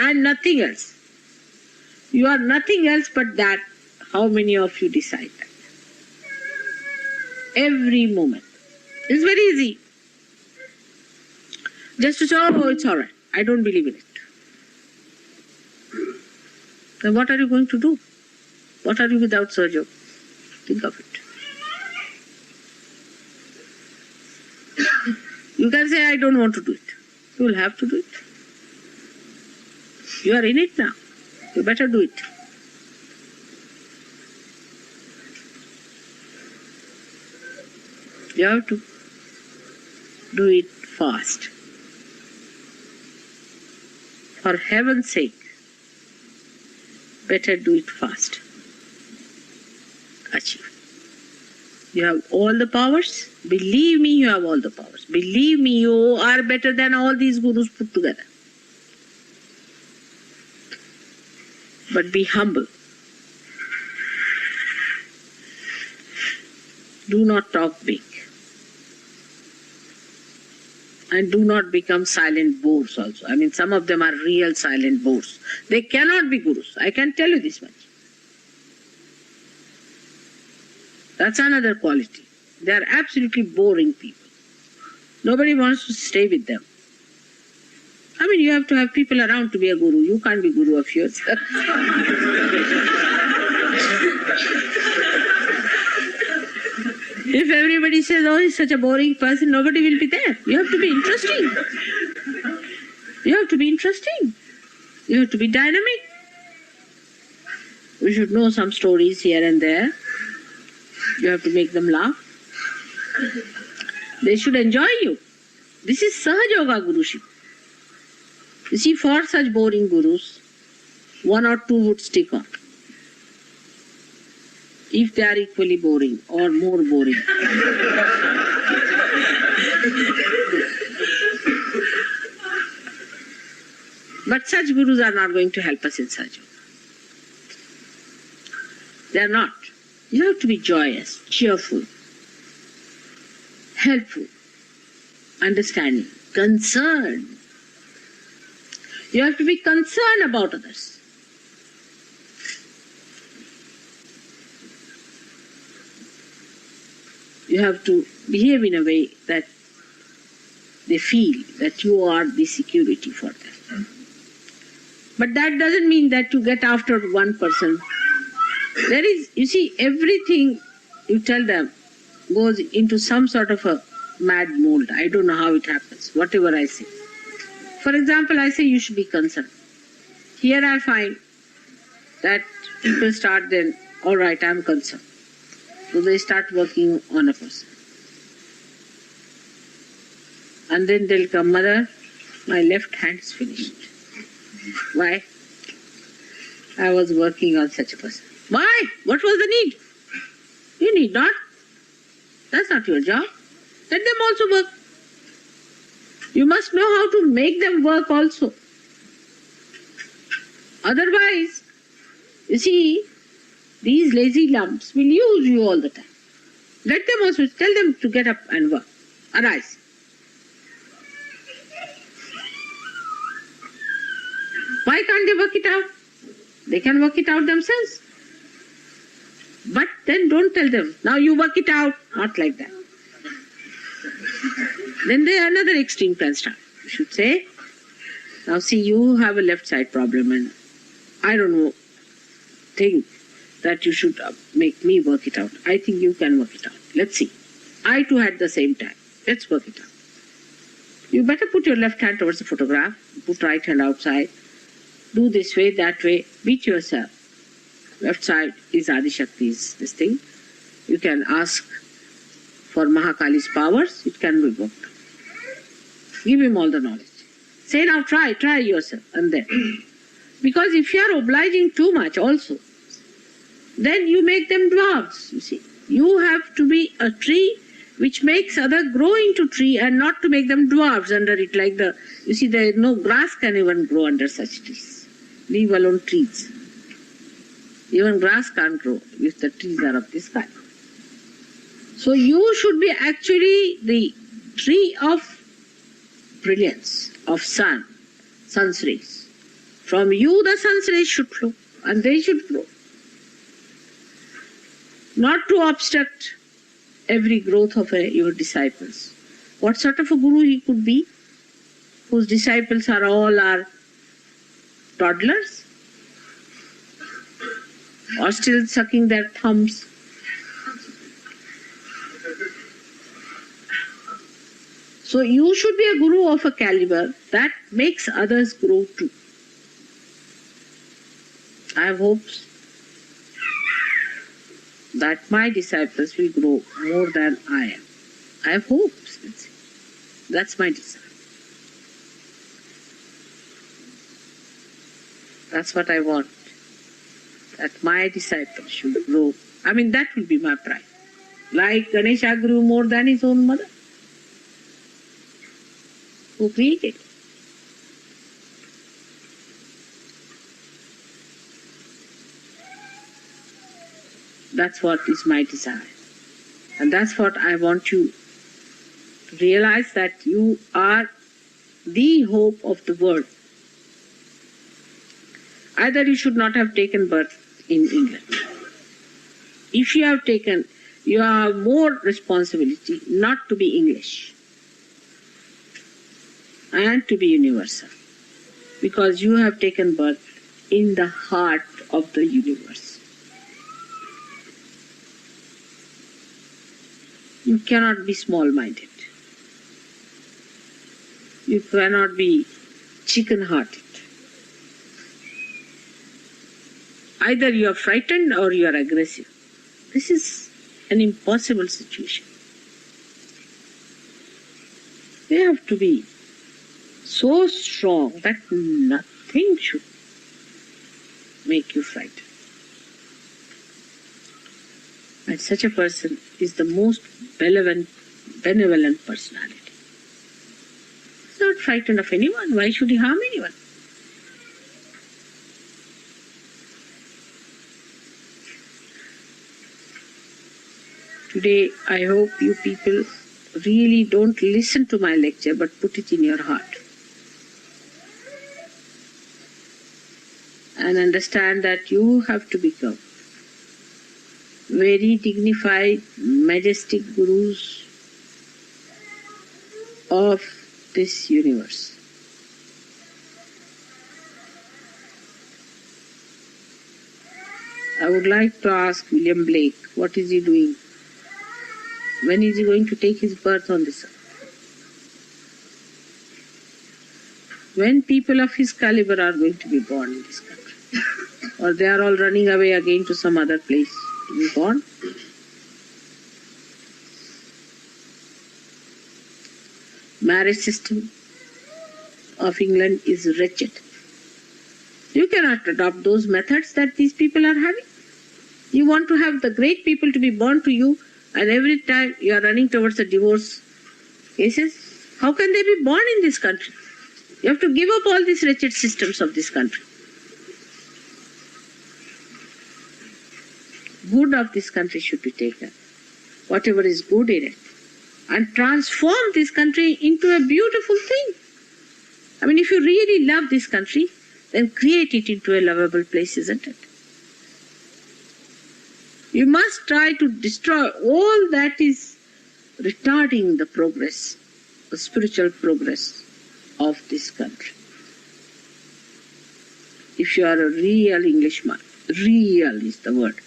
S2: And nothing else. You are nothing else but that. How many of you decide that? Every moment. It's very easy. Just to say, oh, it's all right. I don't believe in it. Then what are you going to do? What are you without Sahaja Yoga? Think of it. You can say, I don't want to do it. You will have to do it. You are in it now. You better do it. You have to do it fast. For heaven's sake, better do it fast. Achieve. You have all the powers. Believe me, you have all the powers. Believe me, you are better than all these gurus put together. But be humble. Do not talk big. And do not become silent bores also. I mean, some of them are real silent bores. They cannot be gurus. I can tell you this much. That's another quality. They are absolutely boring people. Nobody wants to stay with them. I mean, you have to have people around to be a guru. You can't be guru of yourself. If everybody says, oh, he's such a boring person, nobody will be there. You have to be interesting. You have to be interesting. You have to be dynamic. We should know some stories here and there. You have to make them laugh. They should enjoy you. This is Sahaja Yoga Guruship. You see, for such boring gurus, one or two would stick on. If they are equally boring or more boring. But such gurus are not going to help us in Sahaja Yoga. They are not. You have to be joyous, cheerful, helpful, understanding, concerned. You have to be concerned about others. You have to behave in a way that they feel that you are the security for them. But that doesn't mean that you get after one person. There is, you see, everything you tell them goes into some sort of a mad mold. I don't know how it happens, whatever I say. For example, I say you should be concerned. Here I find that people start then, all right, I'm concerned. So they start working on a person. And then they'll come, mother, my left hand is finished. Why? I was working on such a person. Why? What was the need? You need not. That's not your job. Let them also work. You must know how to make them work also. Otherwise, you see, these lazy lumps will use you all the time. Let them also, tell them to get up and work. Arise. Why can't they work it out? They can work it out themselves. But then don't tell them, now you work it out. Not like that. Then another extreme can start. You should say, now see, you have a left side problem and I don't know, think that you should make me work it out. I think you can work it out. Let's see. I too had the same time. Let's work it out. You better put your left hand towards the photograph, put right hand outside, do this way, that way, beat yourself. Left side is Adi Shakti's this thing. You can ask for Mahakali's powers, it can be worked. Give him all the knowledge. Say now try yourself and then. Because if you are obliging too much also, then you make them dwarfs, you see. You have to be a tree which makes others grow into tree and not to make them dwarfs under it like the, you see, there no grass can even grow under such trees. Leave alone trees. Even grass can't grow if the trees are of this kind. So you should be actually the tree of brilliance, of sun's rays. From you the sun's rays should flow and they should grow. Not to obstruct every growth of your disciples. What sort of a guru he could be, whose disciples are all toddlers? Or still sucking their thumbs. So you should be a guru of a caliber that makes others grow too. I have hopes that my disciples will grow more than I am. I have hopes. That's my desire. That's what I want. That my disciples should grow. I mean, that will be my pride. Like Ganesha grew more than his own mother, who created. That's what is my desire. And that's what I want you to realize, that you are the hope of the world. Either you should not have taken birth in England. If you have taken, you have more responsibility not to be English and to be universal, because you have taken birth in the heart of the universe. You cannot be small-minded. You cannot be chicken-hearted. Either you are frightened or you are aggressive. This is an impossible situation. You have to be so strong that nothing should make you frightened. And such a person is the most benevolent personality. He's not frightened of anyone. Why should he harm anyone? Today, I hope you people really don't listen to my lecture, but put it in your heart. And understand that you have to become very dignified, majestic gurus of this universe. I would like to ask William Blake, what is he doing? When is he going to take his birth on this earth? When people of his caliber are going to be born in this country? Or they are all running away again to some other place to be born? Marriage system of England is wretched. You cannot adopt those methods that these people are having. You want to have the great people to be born to you, and every time you are running towards the divorce cases. How can they be born in this country? You have to give up all these wretched systems of this country. Good of this country should be taken, whatever is good in it, and transform this country into a beautiful thing. I mean, if you really love this country, then create it into a lovable place, isn't it? You must try to destroy all that is retarding the progress, the spiritual progress of this country. If you are a real Englishman, real is the word.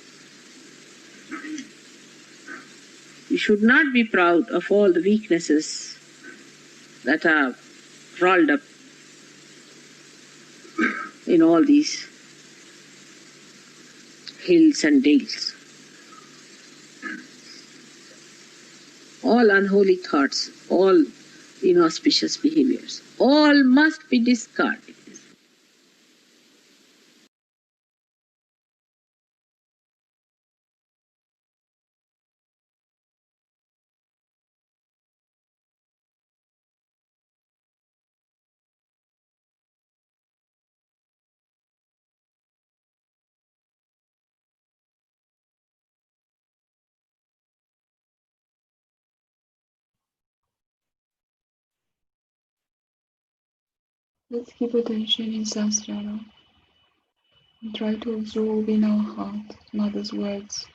S2: You should not be proud of all the weaknesses that are rolled up in all these hills and dales. All unholy thoughts, all inauspicious behaviors, all must be discarded.
S1: Let's keep attention in Sahasrara and try to absorb in our heart Mother's words.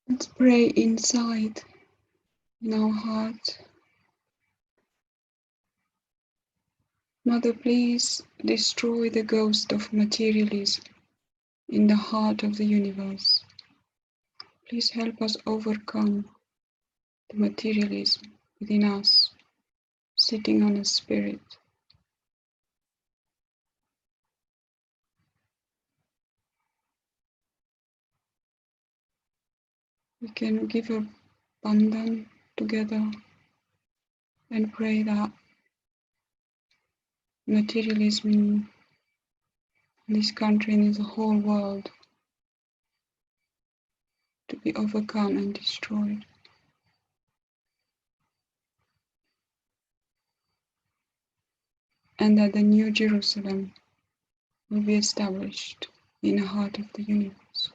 S1: Let's pray inside, in our heart. Mother, please destroy the ghost of materialism in the heart of the universe. Please help us overcome the materialism within us, sitting on a spirit. We can give a bandhan together and pray that materialism in this country and in the whole world to be overcome and destroyed. And that the new Jerusalem will be established in the heart of the universe.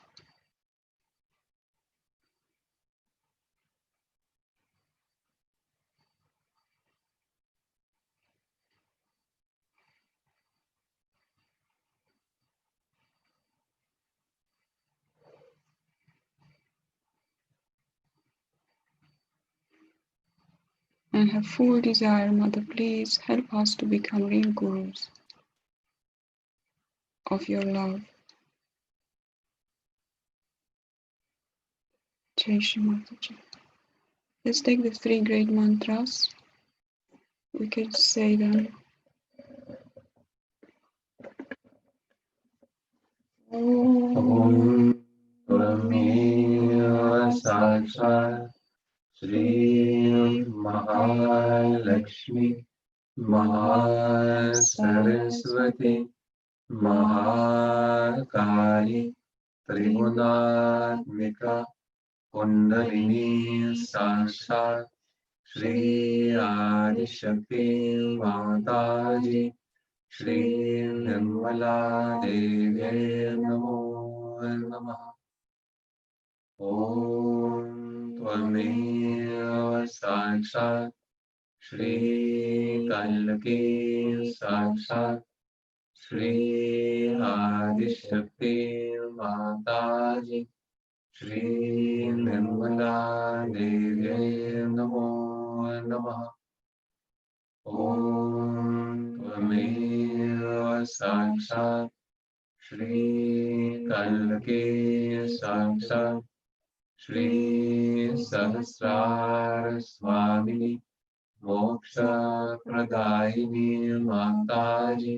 S1: And have full desire, Mother, please help us to become real gurus of your love. Jai Shri Mataji. Let's take the three great mantras. We can say them.
S4: Om Tvameva Sakshat Shri Mahalakshmi Mahasaraswati Mahakali Tribunatmika Kundalini Sakshat Shri Adishakti Mataji Shri Nirmala Devi Namo Namaha Om Tvameva Sakshat Shri Kalki Sakshat Shri Adishakti Mataji Shri Nirmala Devi Namo Namaha Om Tvameva Sakshat Shri Kalki Sakshat Shri Sahasrara Swamini Moksha Pradayini Mataji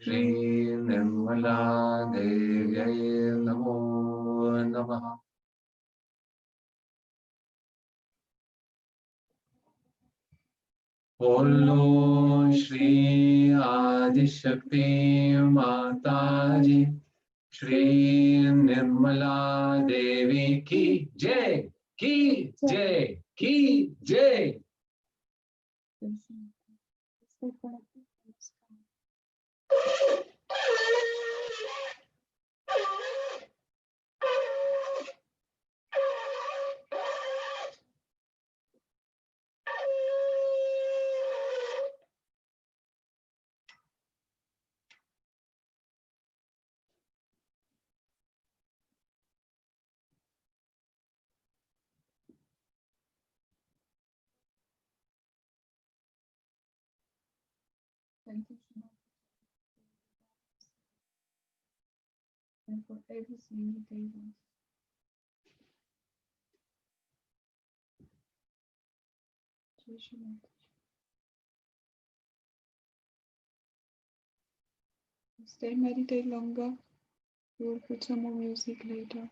S4: Shri Nirmala Devi Namo Namaha Bolo Shri Adishakti Mataji Shri Nirmala Devi Ki Jai Ki Jai Ki Jai.
S1: Thank you so much. And for everything you gave us. Jai Shri Mataji. Stay, meditate longer. We will put some more music later.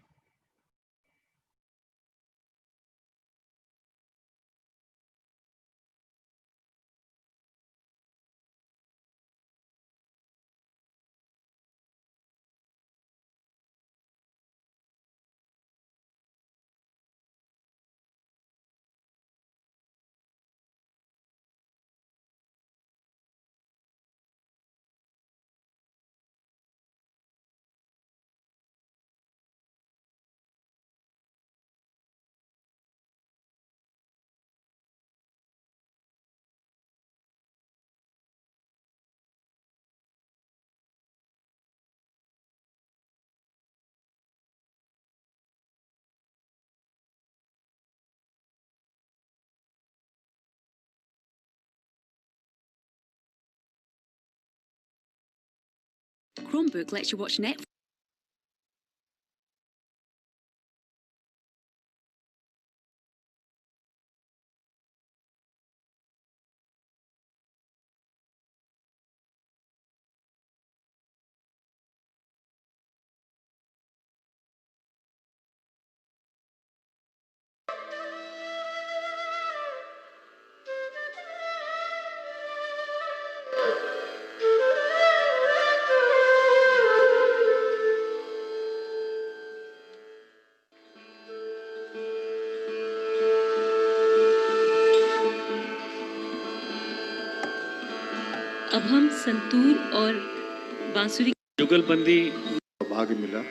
S5: Chromebook lets you watch Netflix. अब हम संतूर और बांसुरी
S6: जुगलबंदी भाग मिला।